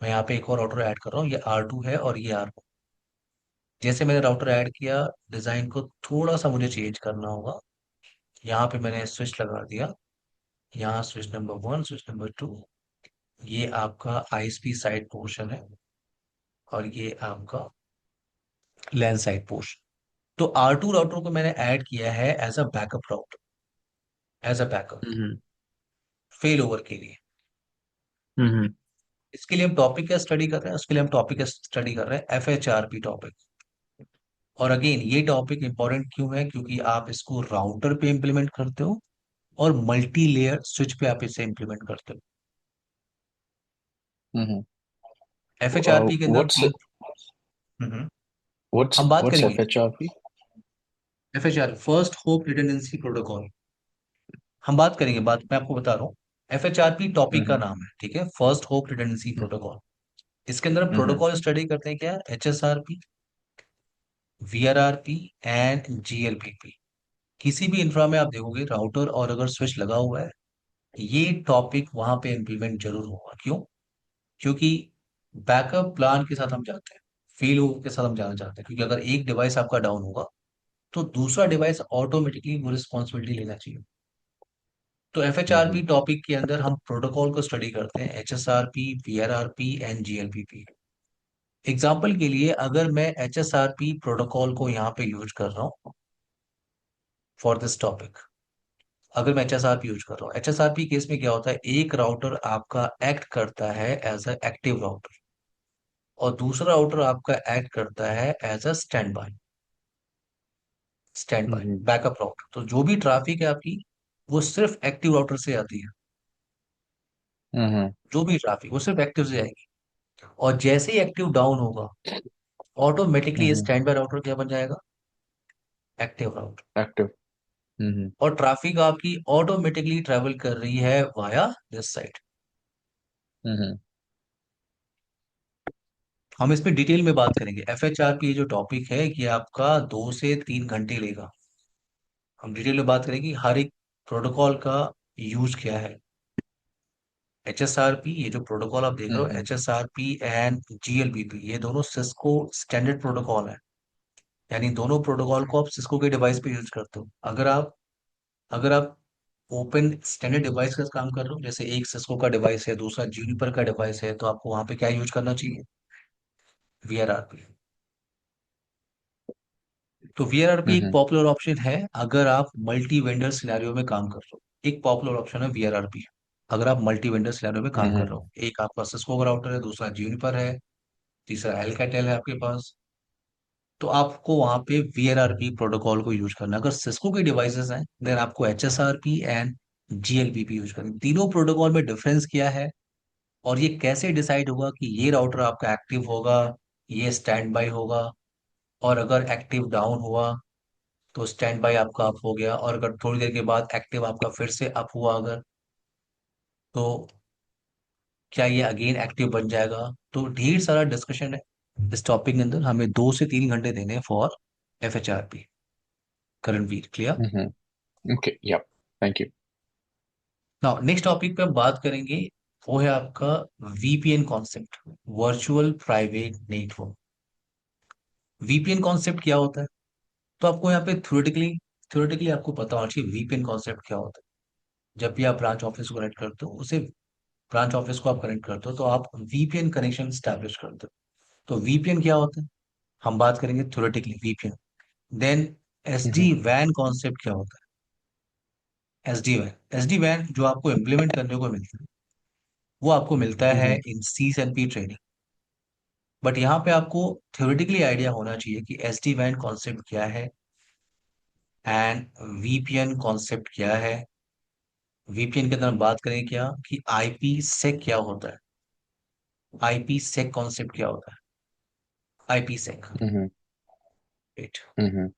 मैं यहाँ पे एक और राउटर ऐड कर रहा हूँ, ये R2 है और ये R1। जैसे मैंने राउटर ऐड किया, डिजाइन को थोड़ा सा मुझे चेंज करना होगा। यहाँ पे मैंने स्विच लगा दिया। यहाँ स्विच नंबर 1, स्विच नंबर 2। ये आपका आईएसपी साइड पोर्शन है, और ये आपका लैन साइड पोर्शन। तो R2 राउटर को मैंने ऐड किया है as a backup router, as a backup hmm fail over के लिए। हम्म इसके लिए हम टॉपिक का स्टडी कर रहे हैं, उसके लिए हम टॉपिक का स्टडी कर रहे हैं, FHRP टॉपिक। और अगेन ये टॉपिक इंपॉर्टेंट क्यों है? क्योंकि आप इसको राउटर पे इंप्लीमेंट करते हो, और मल्टी लेयर स्विच पे आप इसे इंप्लीमेंट करते हो। हम्म FHRP के अंदर व्हाट्स तीन। हम्म, व्हाट्स हम बात व्हाट्स करेंगे। FHRP? FHR, first hope redundancy protocol. हम बात करेंगे, बात मैं आपको बता रहा हूँ। FHRP टॉपिक का हम्म नाम है, ठीक है, फर्स्ट होप रिडंडेंसी प्रोटोकॉल। इसके अंदर हम हम्म प्रोटोकॉल स्टडी करते हैं क्या? HSRP, VRRP and GLPP। किसी भी इंफ्रा में आप देखोगे राउटर और अगर स्विच लगा हुआ है, ये टॉपिक वहां पे इंप्लीमेंट जरूर होगा। क्यों? क्योंकि बैकअप प्लान के साथ हम जाते हैं, फेल ओवर के साथ हम जाना चाहते हैं। क्योंकि अगर एक डिवाइस आपका डाउन होगा, तो दूसरा डिवाइस ऑटोमेटिकली वो रिस्पॉन्सिबिलिटी लेना चाहिए। तो FHRP हम्म टॉपिक के अंदर हम प्रोटोकॉल को स्टडी करते हैं: HSRP, VRRP and GLPP। Example के लिए, अगर मैं HSRP प्रोटोकॉल को यहाँ पे यूज कर रहा हूँ फॉर दिस टॉपिक, अगर मैं HSRP यूज कर रहा हूँ, HSRP केस में क्या होता है? एक राउटर आपका एक्ट करता है एज अ एक्टिव राउटर, और दूसरा राउटर आपका एक्ट करता है as a standby, standby hmm backup router. तो जो भी ट्रैफिक है आपकी, वो सिर्फ एक्टिव राउटर से आती है। हम्म जो भी ट्रैफिक वो सिर्फ एक्टिव से आएगी। और जैसे ही एक्टिव डाउन होगा, automatically hmm stand by router क्या बन जाएगा? Active router. एक्टिव हम्म और ट्रैफिक आपकी ऑटोमेटिकली ट्रेवल कर रही है वाया दिस साइड। हम्म हम इस पे डिटेल में बात करेंगे। FHRP जो टॉपिक है, ये आपका 2 से 3 घंटे लेगा। हम डिटेल में बात करेंगे कि हर एक प्रोटोकॉल का यूज क्या है। HSRP, ये जो प्रोटोकॉल आप देख रहे हो, हम्म HSRP एंड GLPP, ये दोनों सिस्को स्टैंडर्ड प्रोटोकॉल है। यानी दोनों प्रोटोकॉल को आप सिस्को के डिवाइस पे यूज करते हो। अगर आप ओपन स्टैंडर्ड डिवाइस का काम कर रहे हो, जैसे एक सिस्को का डिवाइस है, दूसरा जूनिपर का डिवाइस है, तो आपको वहां पे क्या यूज करना चाहिए? VRRP। तो VRRP एक हम्म पॉपुलर ऑप्शन है अगर आप मल्टी वेंडर सिनेरियो में काम कर रहे हो। एक पॉपुलर ऑप्शन है VRRP। अगर आप मल्टी वेंडर सिनेरियो में काम कर हम्म रहे हो, एक आपका सिस्को का राउटर है, दूसरा जूनिपर है, तीसरा एलकैटेल है आपके पास, तो आपको वहां पे वीआरआरपी प्रोटोकॉल को यूज करना है। अगर सिस्को के डिवाइसेस हैं देन आपको एचएसआरपी एंड जीएलपीपी यूज करना है। तीनों प्रोटोकॉल में डिफरेंस क्या है, और ये कैसे डिसाइड होगा कि ये राउटर आपका एक्टिव होगा, ये स्टैंड बाय होगा, और अगर एक्टिव डाउन हुआ तो स्टैंड बाय आपका अप हो गया, और अगर थोड़ी देर के बाद एक्टिव आपका फिर से अप हुआ अगर, तो क्या ये अगेन एक्टिव बन जाएगा। तो ढेर सारा डिस्कशन है इस टॉपिक के अंदर। हमें 2 से 3 घंटे देने हैं for FHRP। Karanveer, clear? Hmm. Okay, yeah, thank you. Now next topic पे हम बात करेंगे, वो है आपका VPN concept, virtual private network. VPN concept क्या होता है? तो आपको यहाँ पे थ्योरेटिकली आपको पता होना चाहिए VPN कॉन्सेप्ट क्या होता है। जब भी आप ब्रांच ऑफिस को कनेक्ट करते हो, उसे ब्रांच ऑफिस को आप कनेक्ट करते हो, तो आप VPN कनेक्शन स्टैब्लिश करते हो। तो VPN क्या होता है, हम बात करेंगे थ्योरेटिकली VPN। देन SD हम्म वैन कॉन्सेप्ट क्या होता है? SD वैन जो आपको इम्प्लीमेंट करने को मिलता है, वो आपको मिलता है हम्म इन CCNP ट्रेनिंग। बट यहाँ पे आपको थ्योरेटिकली आइडिया होना चाहिए कि SD वैन कॉन्सेप्ट क्या है एंड VPN कॉन्सेप्ट क्या है। VPN के अंदर हम बात करें क्या कि IP सेक क्या होता है, IP सेक कॉन्सेप्ट क्या होता है, IP सेक, हम्म राइट? हम्म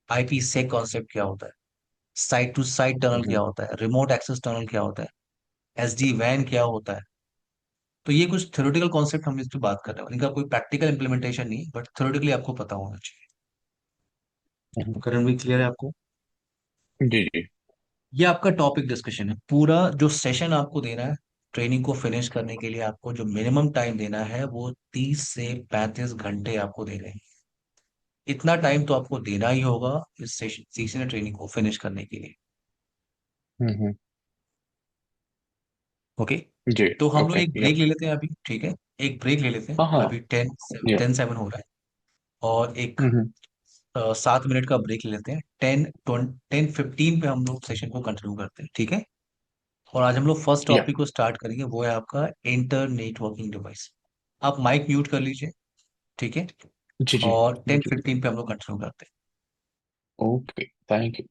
IP सेक कॉन्सेप्ट क्या होता है, साइट टू साइट टनल क्या हम्म होता है, रिमोट एक्सेस टनल क्या होता है, SD वैन क्या होता है। तो ये कुछ थ्योरेटिकल कॉन्सेप्ट हम इस पे बात कर रहे हैं, इनका कोई प्रैक्टिकल इंप्लीमेंटेशन नहीं है, बट थ्योरेटिकली आपको पता होना चाहिए। हम्म। करण भी क्लियर है आपको? जी जी। ये आपका टॉपिक डिस्कशन है। पूरा जो सेशन आपको देना है ट्रेनिंग को फिनिश करने के लिए, आपको जो मिनिमम टाइम देना है वो 30 से 35 घंटे आपको देने हैं। इतना टाइम तो आपको देना ही होगा इस सेशन ट्रेनिंग को फिनिश करने के लिए। हम्म। ओके, जी। तो हम लोग ओके, एक या। ब्रेक ले लेते हैं अभी, ठीक है? एक ब्रेक ले लेते हैं हाँ हाँ। अभी, टेन या। 10-7 हो रहा है, और एक हम्म 7 मिनट का ब्रेक ले लेते हैं। 10-15 पे हम लोग सेशन को कंटिन्यू करते हैं, ठीक है? और आज हम लोग फर्स्ट या। टॉपिक को स्टार्ट करेंगे, वो है आपका इंटर नेटवर्किंग डिवाइस। आप माइक म्यूट कर लीजिए, ठीक है? जी जी। और टेन जी। फिफ्टीन पे हम लोग कंटिन्यू करते हैं। Okay, thank you.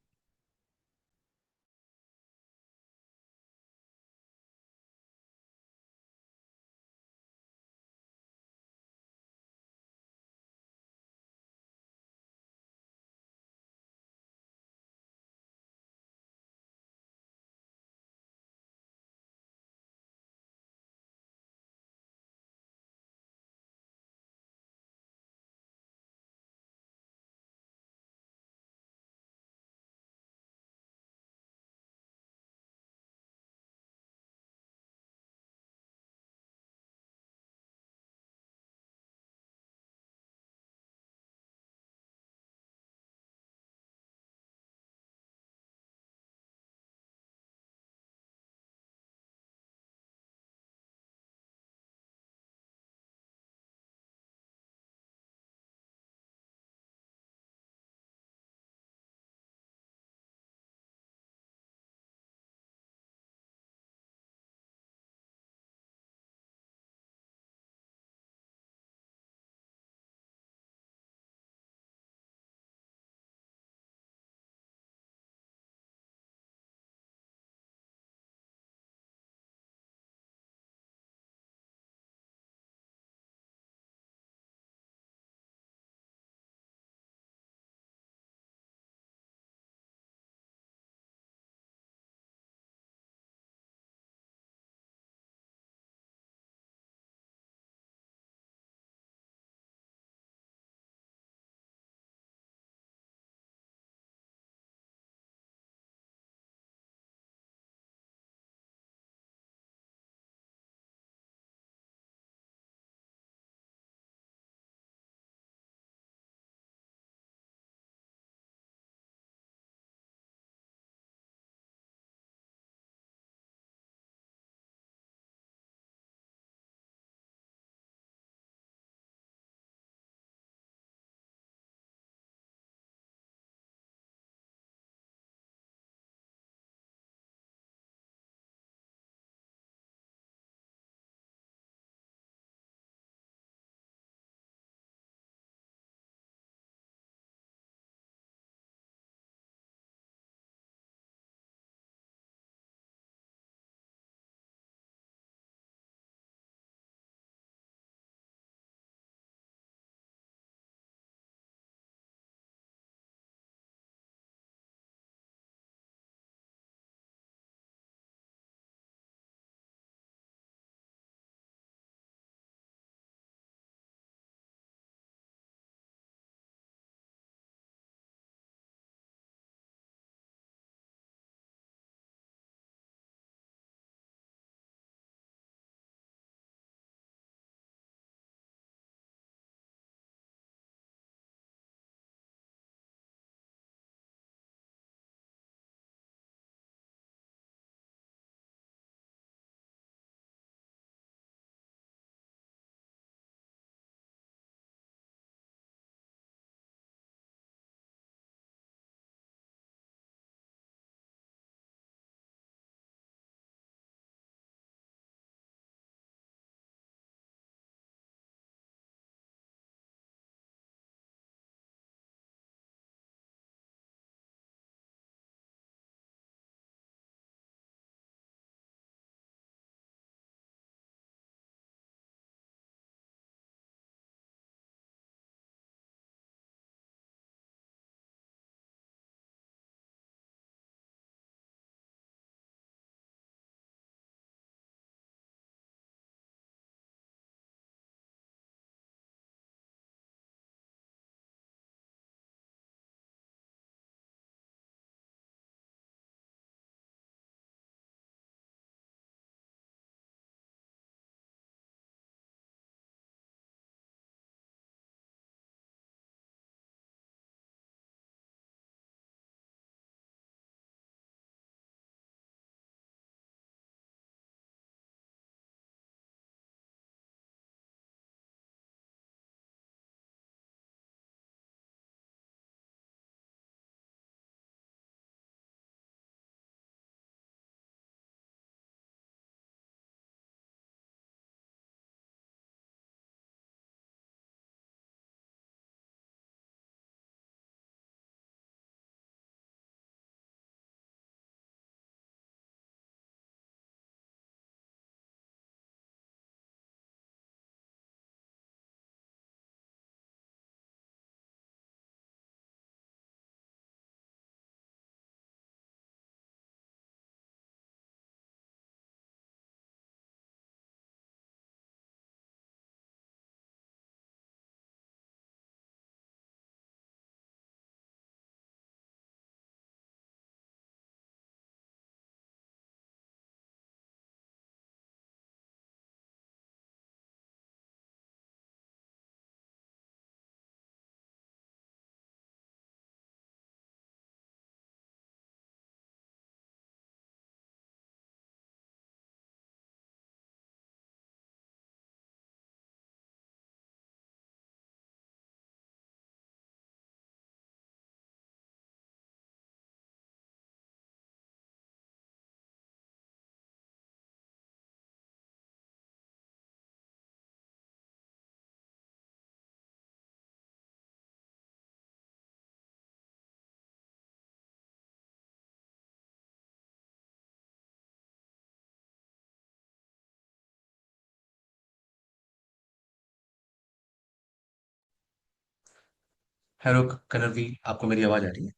हेलो कनरवीर, आपको मेरी आवाज़ आ रही है?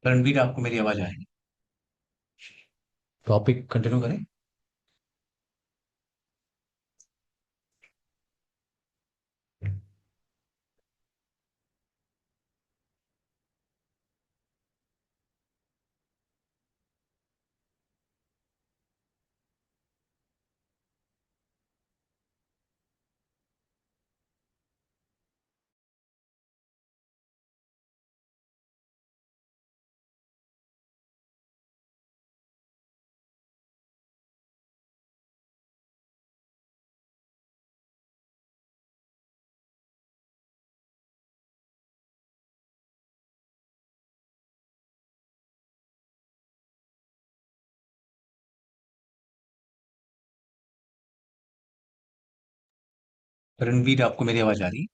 रणवीर, आपको मेरी आवाज़ आ रही है? टॉपिक कंटिन्यू करें? रणवीर, आपको मेरी आवाज़ आ रही है?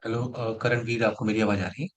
हेलो करणवीर, आपको मेरी आवाज़ आ रही है?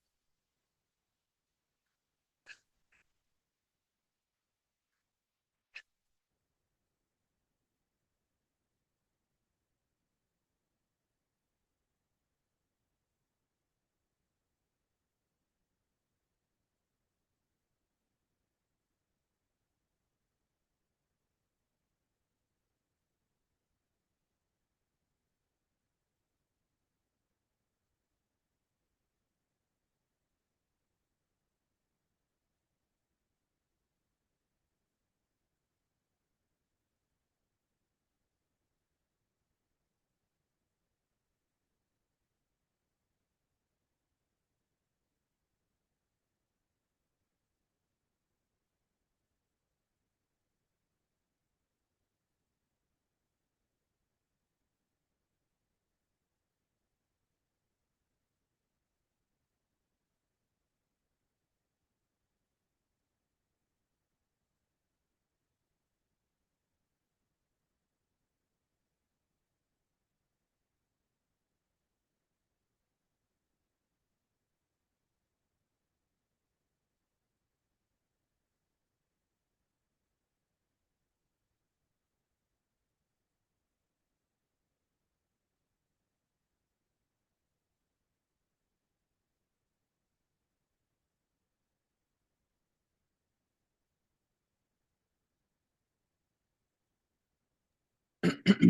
हेलो।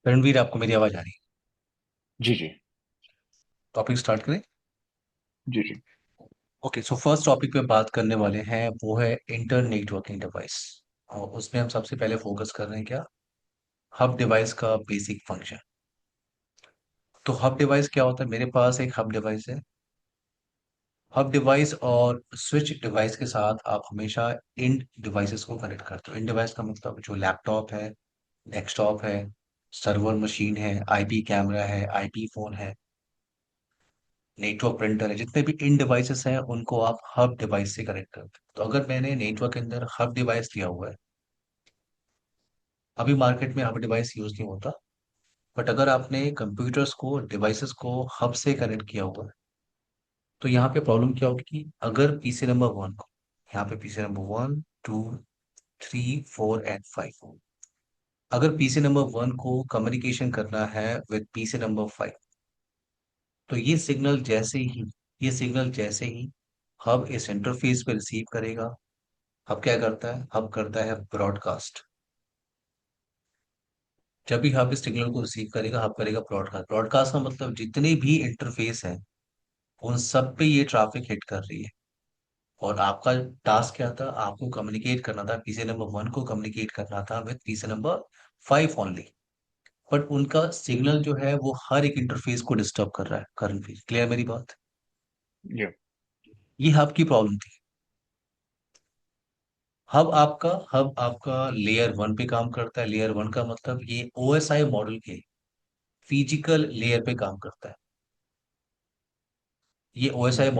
रणवीर, आपको मेरी आवाज आ रही है? जी जी। टॉपिक स्टार्ट करें। जी जी। ओके, सो फर्स्ट टॉपिक पे बात करने वाले हैं वो है इंटर नेटवर्किंग डिवाइस। और उसमें हम सबसे पहले फोकस कर रहे हैं क्या? हब डिवाइस का बेसिक फंक्शन। तो हब डिवाइस क्या होता है? मेरे पास एक हब डिवाइस है। हब डिवाइस और स्विच डिवाइस के साथ आप हमेशा इन डिवाइसेस को कनेक्ट करते हो। इन डिवाइस का मतलब जो लैपटॉप है, डेस्कटॉप है, सर्वर मशीन है, आईपी कैमरा है, आईपी फोन है, नेटवर्क प्रिंटर है, जितने भी इन डिवाइसेस हैं उनको आप हब डिवाइस से कनेक्ट करते हो। तो अगर मैंने नेटवर्क के अंदर हब डिवाइस दिया हुआ है, अभी मार्केट में हब डिवाइस यूज नहीं होता, बट अगर आपने कंप्यूटर्स को, डिवाइसेस को हब से कनेक्ट किया हुआ है, तो यहाँ पे प्रॉब्लम क्या होगी कि अगर पीसी नंबर वन को, यहाँ पे PC number one, two, three, four and five, अगर पीसी नंबर वन को कम्युनिकेशन करना है विद पीसी नंबर फाइव, तो ये सिग्नल जैसे ही हब इस इंटरफेस पे रिसीव करेगा, हब क्या करता है? हब करता है ब्रॉडकास्ट। जब भी हब इस सिग्नल को रिसीव करेगा, हब करेगा ब्रॉडकास्ट। ब्रॉडकास्ट का मतलब जितने भी इंटरफेस हैं उन सब पे ये ट्रैफिक हिट कर रही है। और आपका टास्क क्या था? आपको कम्युनिकेट करना था, पीसी नंबर वन को कम्युनिकेट करना था with PC number five only. But उनका सिग्नल जो है वो हर एक इंटरफेस को डिस्टर्ब कर रहा है करंटली। क्लियर मेरी बात? या। ये हब की प्रॉब्लम थी। हब आपका लेयर वन पे काम करता है। लेयर वन का मतलब ये ओएसआई मॉडल के फिजिकल लेयर पे काम करता है। ये ओएसआई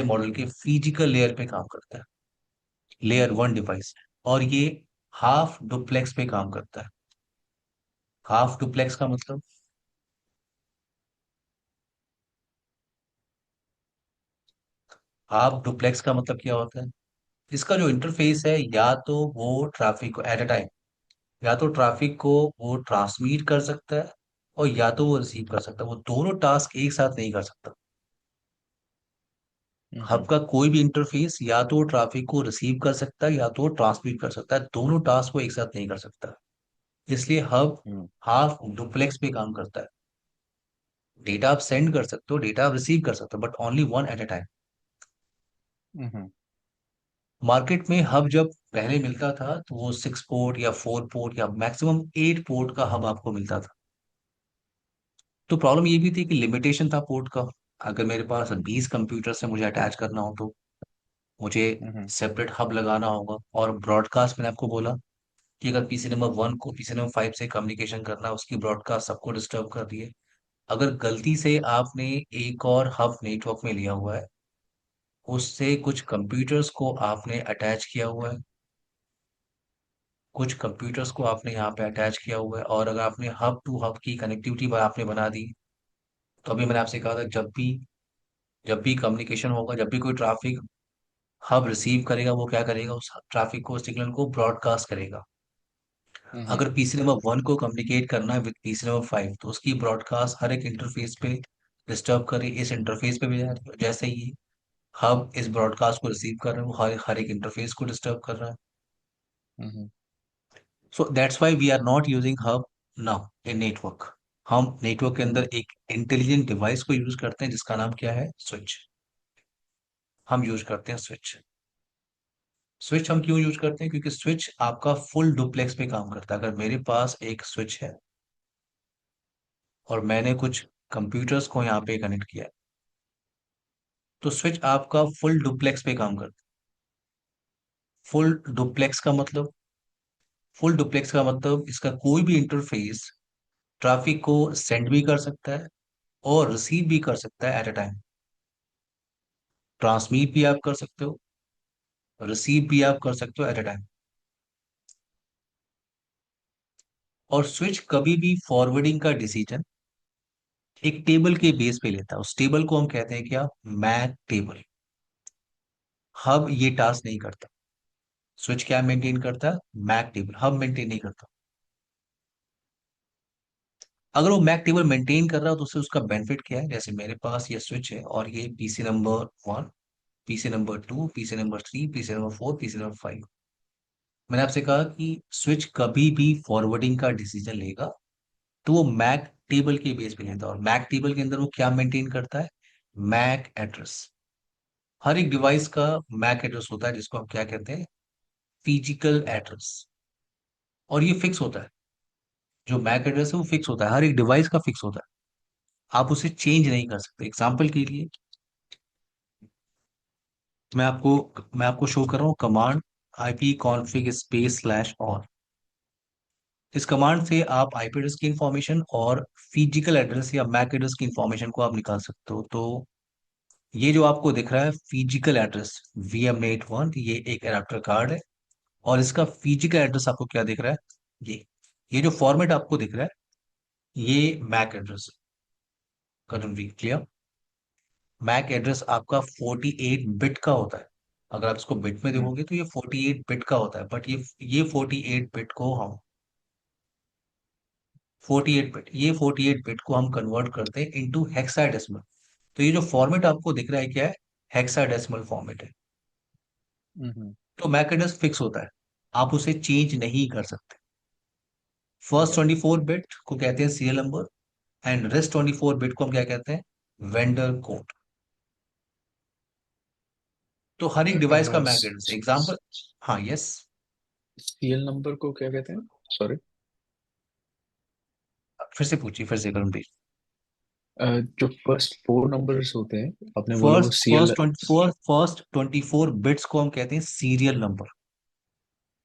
मॉडल के फिजिकल लेयर पे काम करता है, लेयर वन डिवाइस। और ये हाफ डुप्लेक्स पे काम करता है। हाफ डुप्लेक्स का मतलब, हाफ डुप्लेक्स का मतलब क्या होता है? इसका जो इंटरफेस है, या तो वो ट्रैफिक को एट अ टाइम, या तो ट्रैफिक को वो ट्रांसमिट कर सकता है, और या तो वो रिसीव कर सकता है। वो दोनों टास्क एक साथ नहीं कर सकता। हब का कोई भी इंटरफेस या तो ट्रैफिक को रिसीव कर सकता है, या तो ट्रांसमिट कर सकता है। दोनों टास्क को एक साथ नहीं कर सकता। इसलिए हब हाफ डुप्लेक्स पे काम करता है। डेटा आप सेंड कर सकते हो, डेटा आप रिसीव कर सकते हो, but only one at a time. Market में हब जब पहले मिलता था तो वो सिक्स पोर्ट या फोर पोर्ट या मैक्सिमम एट पोर्ट का हब आपको मिलता था। तो प्रॉब्लम ये भी थी कि लिमिटेशन था पोर्ट का। अगर मेरे पास 20 कंप्यूटर से मुझे अटैच करना हो तो मुझे सेपरेट हब लगाना होगा। और ब्रॉडकास्ट मैंने आपको बोला कि अगर पीसी नंबर वन को पीसी नंबर फाइव से कम्युनिकेशन करना है, उसकी ब्रॉडकास्ट सबको डिस्टर्ब कर रही है। अगर गलती से आपने एक और हब नेटवर्क में लिया हुआ है, उससे कुछ कंप्यूटर्स को आपने अटैच किया हुआ है, कुछ कंप्यूटर्स को आपने यहाँ पे अटैच किया हुआ है, और अगर आपने हब टू हब की कनेक्टिविटी आपने बना दी, तो अभी मैंने आपसे कहा था जब भी कम्युनिकेशन होगा, जब भी कोई ट्रैफिक हब रिसीव करेगा, वो क्या करेगा? उस ट्रैफिक को, सिग्नल को ब्रॉडकास्ट करेगा। अगर पीसी नंबर वन को कम्युनिकेट करना है विद पीसी नंबर फाइव, तो उसकी ब्रॉडकास्ट हर एक इंटरफेस पे डिस्टर्ब कर रही है। इस इंटरफेस पे भी जा रही है। जैसे ही हब इस ब्रॉडकास्ट को रिसीव कर रहे हैं, वो हर हर एक इंटरफेस को डिस्टर्ब कर रहा है। So that's why we are not using hub now in network. हम नेटवर्क के अंदर एक इंटेलिजेंट डिवाइस को यूज करते हैं जिसका नाम क्या है? स्विच। हम यूज करते हैं स्विच। स्विच हम क्यों यूज करते हैं? क्योंकि स्विच आपका फुल डुप्लेक्स पे काम करता है। अगर मेरे पास एक स्विच है और मैंने कुछ कंप्यूटर्स को यहाँ पे कनेक्ट किया है, तो स्विच आपका फुल डुप्लेक्स पे काम करता है। फुल डुप्लेक्स का मतलब इसका कोई भी इंटरफेस ट्रैफिक को सेंड भी कर सकता है और रिसीव भी कर सकता है एट अ टाइम। ट्रांसमिट भी आप कर सकते हो, रिसीव भी आप कर सकते हो एट अ टाइम। और स्विच कभी भी फॉरवर्डिंग का डिसीजन एक टेबल के बेस पे लेता है। उस टेबल को हम कहते हैं क्या? MAC table. हब ये टास्क नहीं करता। स्विच क्या मेंटेन करता है? Mac table. हब मेंटेन नहीं करता। अगर वो मैक टेबल मेंटेन कर रहा है तो उससे उसका बेनिफिट क्या है? जैसे मेरे पास ये स्विच है और ये PC number one, PC number 2, PC number 3, PC number 4, PC number 5। मैंने आपसे कहा कि स्विच कभी भी फॉरवर्डिंग का डिसीजन लेगा तो वो मैक टेबल के बेस पे लेता है, और मैक टेबल के अंदर वो क्या मेंटेन करता है? Mac address. हर एक डिवाइस का मैक एड्रेस होता है, जिसको हम क्या कहते हैं? Physical address. और ये फिक्स होता है। जो मैक एड्रेस है वो फिक्स होता है, हर एक डिवाइस का फिक्स होता है। आप उसे चेंज नहीं कर सकते। एग्जाम्पल के लिए मैं आपको मैं आपको शो कर रहा हूँ command IP config space slash on. इस कमांड से आप आईपी एड्रेस की इंफॉर्मेशन और फिजिकल एड्रेस या मैक एड्रेस की इंफॉर्मेशन को आप निकाल सकते हो। तो ये जो आपको दिख रहा है फिजिकल एड्रेस VM81, ये एक एडाप्टर कार्ड है। और इसका फिजिकल एड्रेस आपको क्या दिख रहा है? ये जो फॉर्मेट आपको दिख रहा है ये मैक एड्रेस है। क्लियर? मैक एड्रेस आपका 48 बिट का होता है। अगर आप इसको बिट में हम्म देखोगे तो ये 48 बिट का होता है, बट ये 48 बिट को हम 48 बिट ये 48 बिट को हम कन्वर्ट करते हैं इनटू हेक्साडेसिमल। तो ये जो फॉर्मेट आपको दिख रहा है क्या है? हेक्साडेसिमल फॉर्मेट है। हम्म तो मैक एड्रेस फिक्स होता है, आप उसे चेंज नहीं कर सकते। First right. 24 बिट को कहते हैं serial number, and rest 24 bit को हम क्या कहते हैं? Vendor code. तो हर एक डिवाइस का मैक एड्रेस एग्जांपल। हाँ, यस। सीरियल नंबर को क्या कहते हैं? सॉरी। फिर से पूछिए, फिर से करूँ? जो फर्स्ट 4 नंबर्स होते हैं आपने बोला वो फर्स्ट सीरियल। फर्स्ट 24 बिट्स को हम कहते हैं serial number,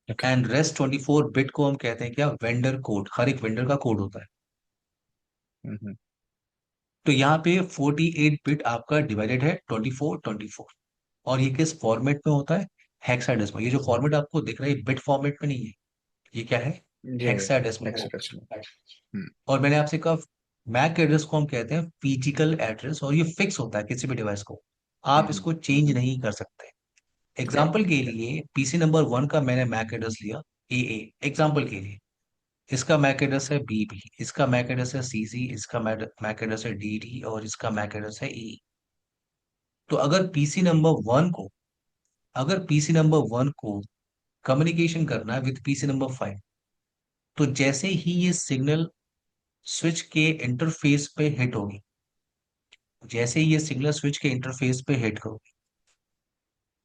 okay. And rest 24 bit को हम कहते हैं क्या? Vendor code. हर एक वेंडर का कोड होता है। हम्म तो यहाँ पे 48 बिट आपका डिवाइडेड है 24 24। और ये किस फॉर्मेट में होता है? हेक्साडेसिमल। ये जो फॉर्मेट आपको दिख रहा है बिट फॉर्मेट में नहीं है, ये क्या है? ये हेक्साडेसिमल एक्सेट्रा। फॉर्मेट। हम्म और मैंने आपसे कहा मैक एड्रेस को हम कहते हैं फिजिकल एड्रेस, और ये फिक्स होता है किसी भी डिवाइस को, आप हम्म इसको चेंज नहीं कर सकते। एग्जाम्पल के लिए पीसी नंबर 1 का मैंने मैक एड्रेस लिया, AA। एग्जाम्पल के लिए इसका मैक एड्रेस है BB, इसका मैक एड्रेस है CC, इसका मैक एड्रेस है DD, और इसका मैक एड्रेस है E। तो अगर पीसी नंबर वन को कम्युनिकेशन करना है विद पीसी नंबर 5, तो जैसे ही ये सिग्नल स्विच के इंटरफेस पे हिट होगी, जैसे ही ये सिग्नल स्विच के इंटरफेस पे हिट होगी,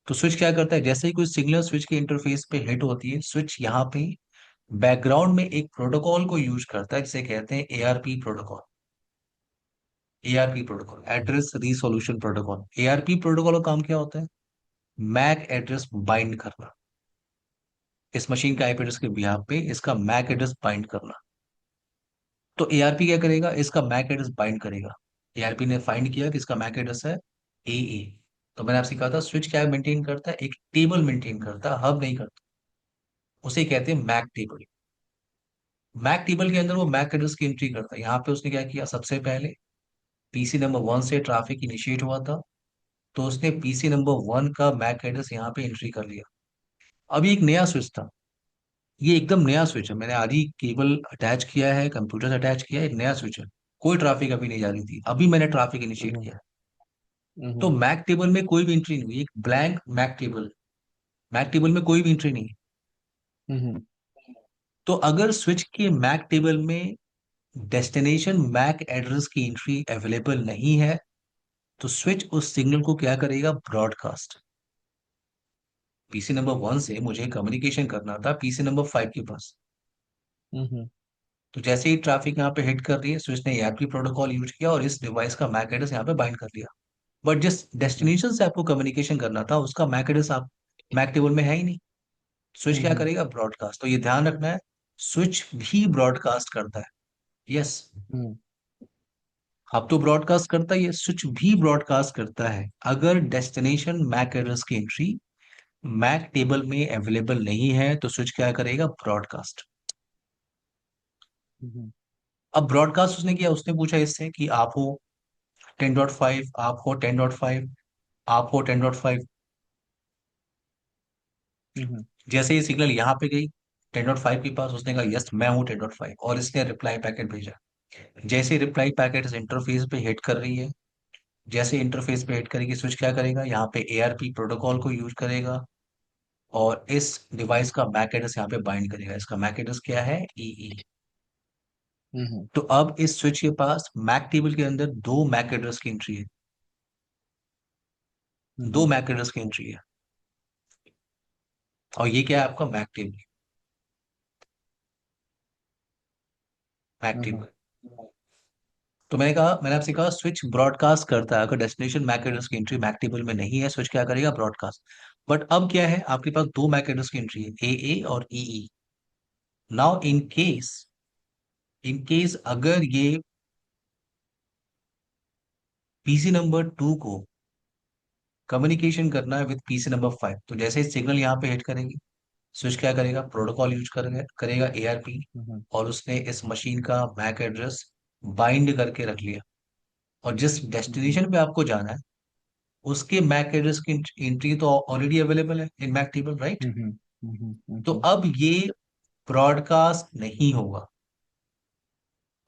तो स्विच क्या करता है? जैसे ही कोई सिग्नल स्विच के इंटरफेस पे हिट होती है, स्विच यहाँ पे बैकग्राउंड में एक प्रोटोकॉल को यूज करता है जिसे कहते हैं ARP protocol. ARP protocol, address resolution protocol. ARP protocol का काम क्या होता है? मैक एड्रेस बाइंड करना। इस मशीन के आईपी एड्रेस के बिहाफ पे इसका मैक एड्रेस बाइंड करना। तो ARP क्या करेगा? इसका मैक एड्रेस बाइंड करेगा। ARP ने फाइंड किया कि इसका मैक एड्रेस है AA। तो मैंने आपसे कहा था स्विच क्या मेंटेन करता है? एक टेबल मेंटेन करता है, हब नहीं करता। उसे कहते हैं मैक टेबल। मैक टेबल के अंदर वो मैक एड्रेस की एंट्री करता है। यहाँ पे उसने क्या किया? सबसे पहले पीसी नंबर 1 से ट्रैफिक इनिशिएट हुआ था, तो उसने पीसी नंबर 1 का मैक एड्रेस यहाँ पे एंट्री कर लिया। अभी एक नया स्विच था, ये एकदम नया स्विच है, मैंने आज ही केबल अटैच किया है, कंप्यूटर से अटैच किया है, एक नया स्विच है। कोई ट्रैफिक अभी नहीं जा रही थी, अभी मैंने ट्रैफिक इनिशिएट हम्म किया है। तो हम्म मैक टेबल में कोई भी एंट्री नहीं हुई, एक blank MAC table. MAC table में कोई भी एंट्री नहीं है। हम्म तो अगर स्विच के मैक टेबल में डेस्टिनेशन मैक एड्रेस की एंट्री अवेलेबल नहीं है, तो स्विच उस सिग्नल को क्या करेगा? ब्रॉडकास्ट। पीसी नंबर 1 से मुझे कम्युनिकेशन करना था पीसी नंबर 5 के पास। हम्म तो जैसे ही ट्रैफिक यहाँ पे हिट कर रही है, स्विच ने ARP प्रोटोकॉल यूज किया और इस डिवाइस का मैक एड्रेस यहाँ पे बाइंड कर लिया। बट जिस डेस्टिनेशन से आपको कम्युनिकेशन करना था उसका मैक एड्रेस आप मैक टेबल में है ही नहीं। स्विच क्या हम्म करेगा? ब्रॉडकास्ट। तो ये ध्यान रखना है, स्विच भी ब्रॉडकास्ट करता है। यस, हम्म अब तो ब्रॉडकास्ट करता है, ये स्विच भी ब्रॉडकास्ट करता है अगर डेस्टिनेशन मैक एड्रेस की एंट्री मैक टेबल में अवेलेबल नहीं है, तो स्विच क्या करेगा? ब्रॉडकास्ट। हम्म अब ब्रॉडकास्ट उसने किया, उसने पूछा इससे कि आप हो 10.5, आप हो 10.5, आप हो 10.5। हम्म जैसे ही सिग्नल यहाँ पे गई 10.5 के पास, उसने कहा यस मैं हूँ 10.5, और इसने रिप्लाई पैकेट भेजा। जैसे रिप्लाई पैकेट इस इंटरफेस पे हिट कर रही है, जैसे इंटरफेस पे ऐड करेगी स्विच क्या करेगा, यहाँ पे ARP प्रोटोकॉल को यूज करेगा और इस डिवाइस का मैक एड्रेस यहाँ पे बाइंड करेगा। इसका मैक एड्रेस क्या है, EE। हम्म। तो अब इस स्विच के पास मैक टेबल के अंदर दो मैक एड्रेस की एंट्री है, दो हम्म। मैक एड्रेस की एंट्री है। और ये क्या है आपका मैक टेबल, मैक हम्म। टेबल। तो मैंने आपसे कहा स्विच ब्रॉडकास्ट करता है, अगर डेस्टिनेशन मैक एड्रेस की एंट्री मैक टेबल में नहीं है, स्विच क्या करेगा, ब्रॉडकास्ट। बट अब क्या है, आपके पास दो मैक एड्रेस की एंट्री है, AA और EE। नाउ इन केस अगर ये PC नंबर 2 को कम्युनिकेशन करना है विद PC नंबर 5, तो जैसे ही सिग्नल यहाँ पे हिट करेंगे, स्विच क्या करेगा, प्रोटोकॉल यूज करेगा ARP, हम्म। और उसने इस मशीन का मैक एड्रेस बाइंड करके रख लिया। और जिस हम्म। डेस्टिनेशन पे आपको जाना है उसके मैक एड्रेस की एंट्री तो ऑलरेडी अवेलेबल है इन मैक टेबल, राइट। हम्म। तो हम्म। अब ये ब्रॉडकास्ट नहीं होगा।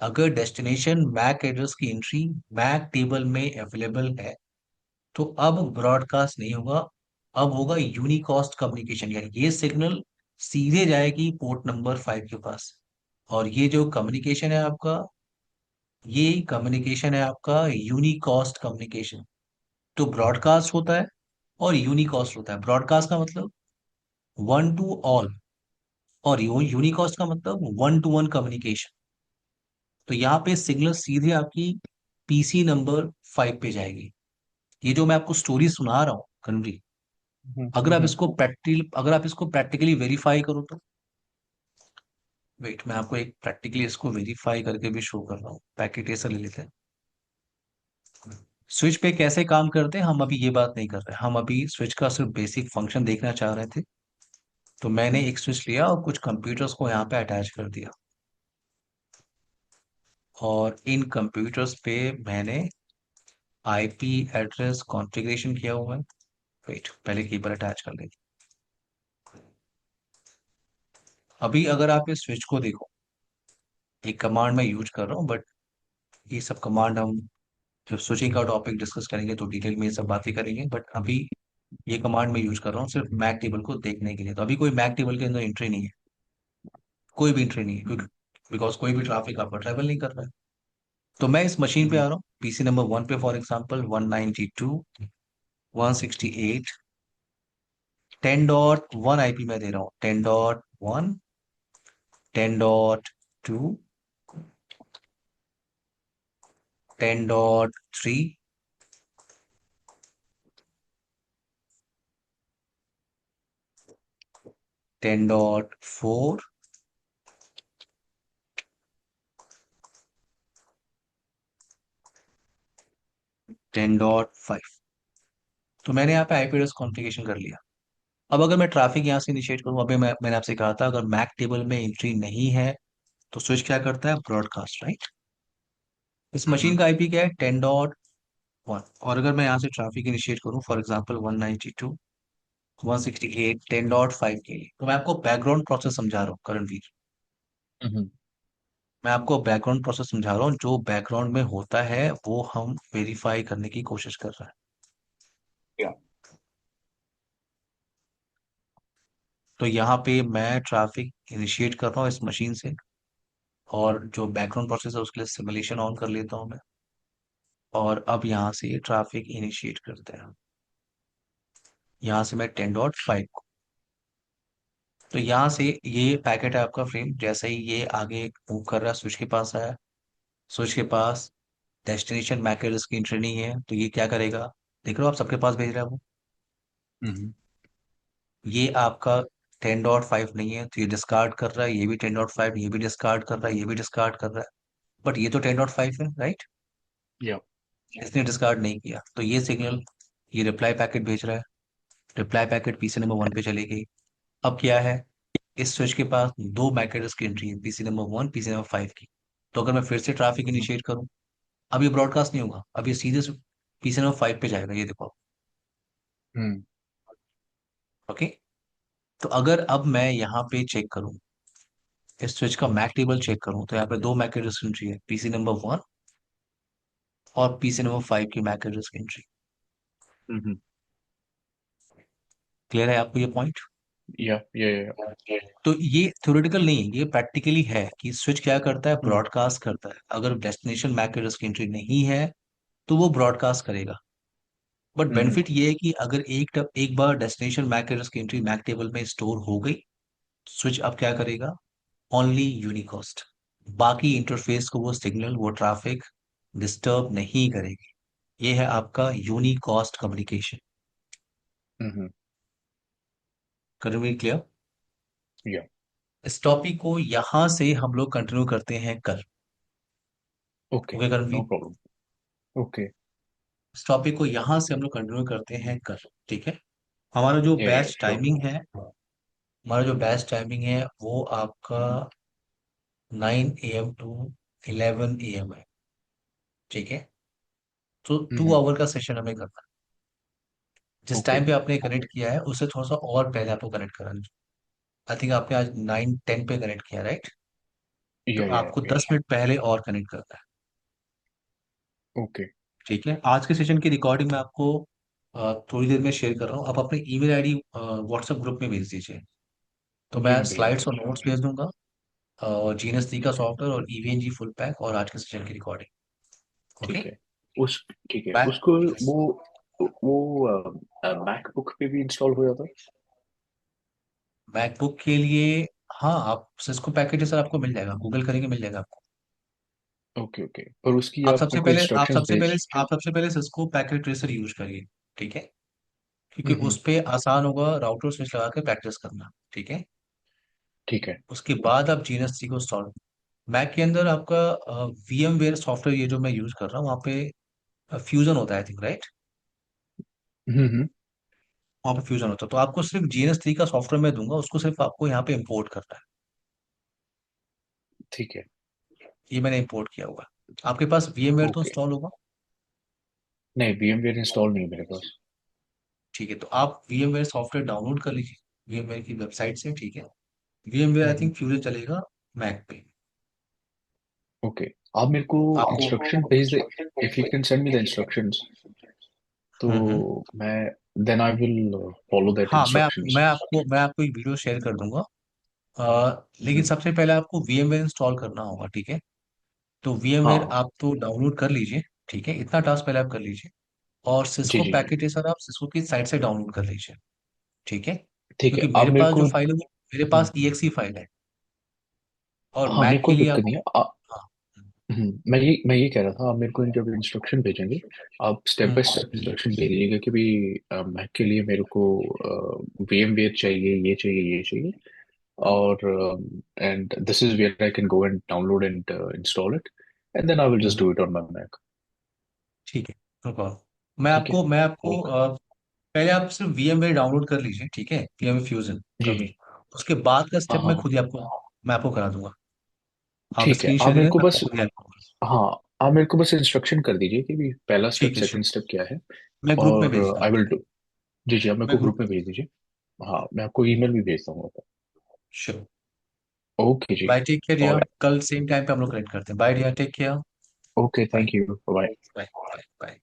अगर डेस्टिनेशन मैक एड्रेस की एंट्री मैक टेबल में अवेलेबल है तो अब ब्रॉडकास्ट नहीं होगा, अब होगा यूनिकॉस्ट कम्युनिकेशन, यानी ये सिग्नल सीधे जाएगी पोर्ट नंबर 5 के पास। और ये जो कम्युनिकेशन है आपका, ये कम्युनिकेशन है आपका यूनिकॉस्ट कम्युनिकेशन। तो ब्रॉडकास्ट होता है और यूनिकॉस्ट होता है। ब्रॉडकास्ट का मतलब वन टू ऑल, और यूनिकॉस्ट का मतलब वन टू वन कम्युनिकेशन। तो यहाँ पे सिग्नल सीधे आपकी PC नंबर 5 पे जाएगी। ये जो मैं आपको स्टोरी सुना रहा हूँ कन्वी, अगर आप इसको प्रैक्टिकली वेरीफाई करो तो, वेट मैं आपको एक प्रैक्टिकली इसको वेरीफाई करके भी शो कर रहा हूँ। पैकेट ऐसा ले लेते हैं। स्विच पे कैसे काम करते हैं हम अभी ये बात नहीं कर रहे, हम अभी स्विच का सिर्फ बेसिक फंक्शन देखना चाह रहे थे। तो मैंने एक स्विच लिया और कुछ कंप्यूटर्स को यहाँ पे अटैच कर दिया, और इन कंप्यूटर्स पे मैंने IP एड्रेस कॉन्फ़िगरेशन किया हुआ है। वेट पहले कीपर अटैच कर लेंगे। अभी अगर आप इस स्विच को देखो, एक कमांड मैं यूज कर रहा हूँ, बट ये सब कमांड हम जब स्विचिंग का टॉपिक डिस्कस करेंगे तो डिटेल में ये सब बातें करेंगे। बट अभी ये कमांड मैं यूज कर रहा हूँ सिर्फ मैक टेबल को देखने के लिए। तो अभी कोई मैक टेबल के अंदर एंट्री नहीं है, कोई भी एंट्री नहीं है, क्योंकि बिकॉज कोई भी ट्रैफिक आपका ट्रेवल नहीं कर रहा है। तो मैं इस मशीन पे आ रहा हूँ, PC नंबर 1 पे, फॉर एग्जाम्पल 192.168, 10.1 IP में दे रहा हूँ, 10.1, 10.2, 10.3, 10.4, 10.5। तो मैंने यहाँ पे IP एड्रेस कॉन्फ़िगरेशन कर लिया। अब अगर मैं ट्रैफिक यहाँ से इनिशिएट करूँ, अभी मैंने आपसे कहा था अगर मैक टेबल में एंट्री नहीं है तो स्विच क्या करता है, ब्रॉडकास्ट, राइट। इस मशीन का IP क्या है, 10.1। और अगर मैं यहाँ से ट्रैफिक इनिशिएट करूँ फॉर एग्जाम्पल 192.168, 10.5 के लिए, तो मैं आपको बैकग्राउंड प्रोसेस समझा रहा हूँ करणवीर। हम्म। मैं आपको बैकग्राउंड प्रोसेस समझा रहा हूँ, जो बैकग्राउंड में होता है वो हम वेरीफाई करने की कोशिश कर रहे हैं। या। तो यहाँ पे मैं ट्रैफिक इनिशिएट कर रहा हूँ इस मशीन से, और जो बैकग्राउंड प्रोसेस है उसके लिए सिमुलेशन ऑन कर लेता हूँ मैं। और अब यहाँ से ट्रैफिक इनिशिएट करते हैं, यहाँ से मैं 10.5 को। तो यहाँ से ये पैकेट है आपका फ्रेम, जैसे ही ये आगे मूव कर रहा है स्विच के पास आया, स्विच के पास डेस्टिनेशन मैक एड्रेस की एंट्री नहीं है, तो ये क्या करेगा, देख रहे हो आप सबके पास भेज रहा है वो। हम्म। ये आपका 10.5 नहीं है तो ये डिस्कार्ड कर रहा है, ये भी 10.5, ये भी डिस्कार्ड कर रहा है, ये भी डिस्कार्ड कर रहा है। बट ये तो 10.5 है, राइट। या। इसने डिस्कार्ड नहीं किया, तो ये सिग्नल, ये रिप्लाई पैकेट भेज रहा है। रिप्लाई पैकेट PC नंबर 1 पे चली गई। अब क्या है, इस स्विच के पास दो मैक एड्रेस की एंट्री है, PC नंबर 1, PC नंबर 5 की। तो अगर मैं फिर से ट्रैफिक इनिशिएट करूं, अब ये ब्रॉडकास्ट नहीं होगा, अब ये सीधे PC नंबर 5 पे जाएगा, ये देखो। हम्म। ओके। तो अगर अब मैं यहाँ पे चेक करूं, इस स्विच का मैक टेबल चेक करूं, तो यहाँ पे दो मैक एड्रेस की एंट्री है, PC नंबर 1 और पीसी नंबर 5 की मैक एड्रेस की एंट्री। हम्म। क्लियर है आपको ये पॉइंट? या। तो ये थ्योरेटिकल नहीं है, ये प्रैक्टिकली है कि स्विच क्या करता है, हम्म ब्रॉडकास्ट करता है। अगर डेस्टिनेशन मैक एड्रेस की एंट्री नहीं है तो वो ब्रॉडकास्ट करेगा। बट हम्म बेनिफिट ये है कि अगर एक बार डेस्टिनेशन मैक एड्रेस की एंट्री मैक टेबल में स्टोर हो गई, स्विच अब क्या करेगा, ओनली यूनिकोस्ट, बाकी इंटरफेस को वो सिग्नल, वो ट्रैफिक डिस्टर्ब नहीं करेगी। ये है आपका यूनिकॉस्ट कम्युनिकेशन। हम्म। करें क्लियर? या। इस टॉपिक को यहां से हम लोग कंटिन्यू करते हैं कल। Okay. Okay no Karanveer, problem. Okay. इस टॉपिक को यहां से हम लोग कंटिन्यू करते हैं कल। ठीक है? हमारा जो या बैच श्योर। टाइमिंग है, हमारा जो बैच टाइमिंग है वो आपका 9 AM टू 11 AM है। ठीक है? तो टू हम्म। आवर का सेशन हमें करना है। जिस ओके। टाइम पे आपने कनेक्ट किया है उससे थोड़ा सा और पहले आपको कनेक्ट करना है। आई थिंक आपने आज 9-10 पे कनेक्ट किया, राइट? तो आपको या। 10 मिनट पहले और कनेक्ट करना है। ओके। ठीक है? आज के सेशन की रिकॉर्डिंग मैं आपको थोड़ी देर में शेयर कर रहा हूँ। आप अपने ईमेल आईडी व्हाट्सएप ग्रुप में भेज दीजिए। तो जी मैं मैं भेज स्लाइड्स दूंगा। और नोट्स भेज दूंगा, और जीएनएससी का सॉफ्टवेयर और ईवीएनजी फुल पैक और आज के सेशन की रिकॉर्डिंग। ओके? ठीक है। उस ठीक है बैक। उसको वो मैकबुक पे भी इंस्टॉल हो जाता मैकबुक के लिए, हाँ, आप सिस्को पैकेज सर आपको मिल जाएगा, गूगल करेंगे मिल जाएगा आपको। है? ओके ओके, पर उसकी आप आप मेरे सबसे को पहले आप इंस्ट्रक्शंस सबसे पहले भेज। आप सबसे पहले सिस्को पैकेट ट्रेसर यूज करिए। ठीक है? क्योंकि हम्म। उस पे आसान होगा राउटर स्विच लगा के प्रैक्टिस करना। ठीक है? ठीक है। उसके बाद आप जीएनएससी को इंस्टॉल, मैक के अंदर आपका वीएम वेयर सॉफ्टवेयर ये जो मैं यूज कर रहा हूँ वहाँ पे फ्यूजन होता है, आई थिंक, राइट? हम्म। वहाँ पे फ्यूजन होता है, तो आपको सिर्फ जीएनएस 3 का सॉफ्टवेयर मैं दूंगा, उसको सिर्फ आपको यहाँ पे इंपोर्ट करना है। ठीक है। ये मैंने इंपोर्ट किया हुआ है। आपके पास वीएमवेयर तो ओके। इंस्टॉल होगा। नहीं, VMware इंस्टॉल नहीं है मेरे पास। ठीक है, तो आप वीएमवेयर सॉफ्टवेयर डाउनलोड कर लीजिए वीएमवेयर की वेबसाइट से। ठीक है? VMware I hmm. Think fusion चलेगा मैक पे। ओके। आप मेरे को आपको इंस्ट्रक्शन भेज दे। If you can send me the instructions, तो हम्म। मैं then I will follow that हाँ, इंस्ट्रक्शंस। मैं आपको एक वीडियो शेयर कर दूंगा। लेकिन हम्म। सबसे पहले आपको वीएमवेयर इंस्टॉल करना होगा। ठीक है? तो वीएमवेयर हाँ। आप तो डाउनलोड कर लीजिए। ठीक है? इतना टास्क पहले आप कर लीजिए। और जी सिस्को जी। पैकेट है सर, आप सिस्को की साइट से डाउनलोड कर लीजिए। ठीक है? ठीक है, क्योंकि आप मेरे मेरे पास जो को। फाइल है वो मेरे हम्म, पास ईएक्सी फाइल है, और हाँ, मेरे मैक के को लिए दिक्कत नहीं आपको, है। हाँ, मैं ये कह रहा था, आप मेरे को जब इंस्ट्रक्शन भेजेंगे, आप step hmm, by step instruction भेज दीजिएगा कि भाई मैक के लिए मेरे को VMware चाहिए, ये चाहिए, ये चाहिए, और and this is where I can go and download and install it, and then I will just hmm, do it on my Mac. ठीक है, नो प्रॉब्लम। ठीक है। मैं आपको ओके। पहले आप सिर्फ वीएमवेयर डाउनलोड कर लीजिए। ठीक है? वीएमवेयर फ्यूजन जी अभी, जी। उसके बाद का हाँ स्टेप हाँ। मैं आपको करा दूंगा। आप ठीक है, स्क्रीन आप शेयर मेरे करें, को मैं बस। आपको खुद हेल्प करूंगा। हाँ, आप मेरे को बस इंस्ट्रक्शन कर दीजिए कि भी पहला स्टेप, ठीक है, सेकंड श्योर। स्टेप क्या है। मैं ग्रुप में और भेजता हूँ, आई विल ठीक है? डू। जी जी, आप मेरे मैं को ग्रुप ग्रुप में में भेज भेजता दीजिए। हाँ, मैं आपको ईमेल भी भेजता हूँ। हूँ। Okay ji. Bye, take care dear. और कल सेम टाइम पे हम लोग कनेक्ट करते हैं। Bye dear, take care. Okay, bye thank you, bye. Bye bye bye.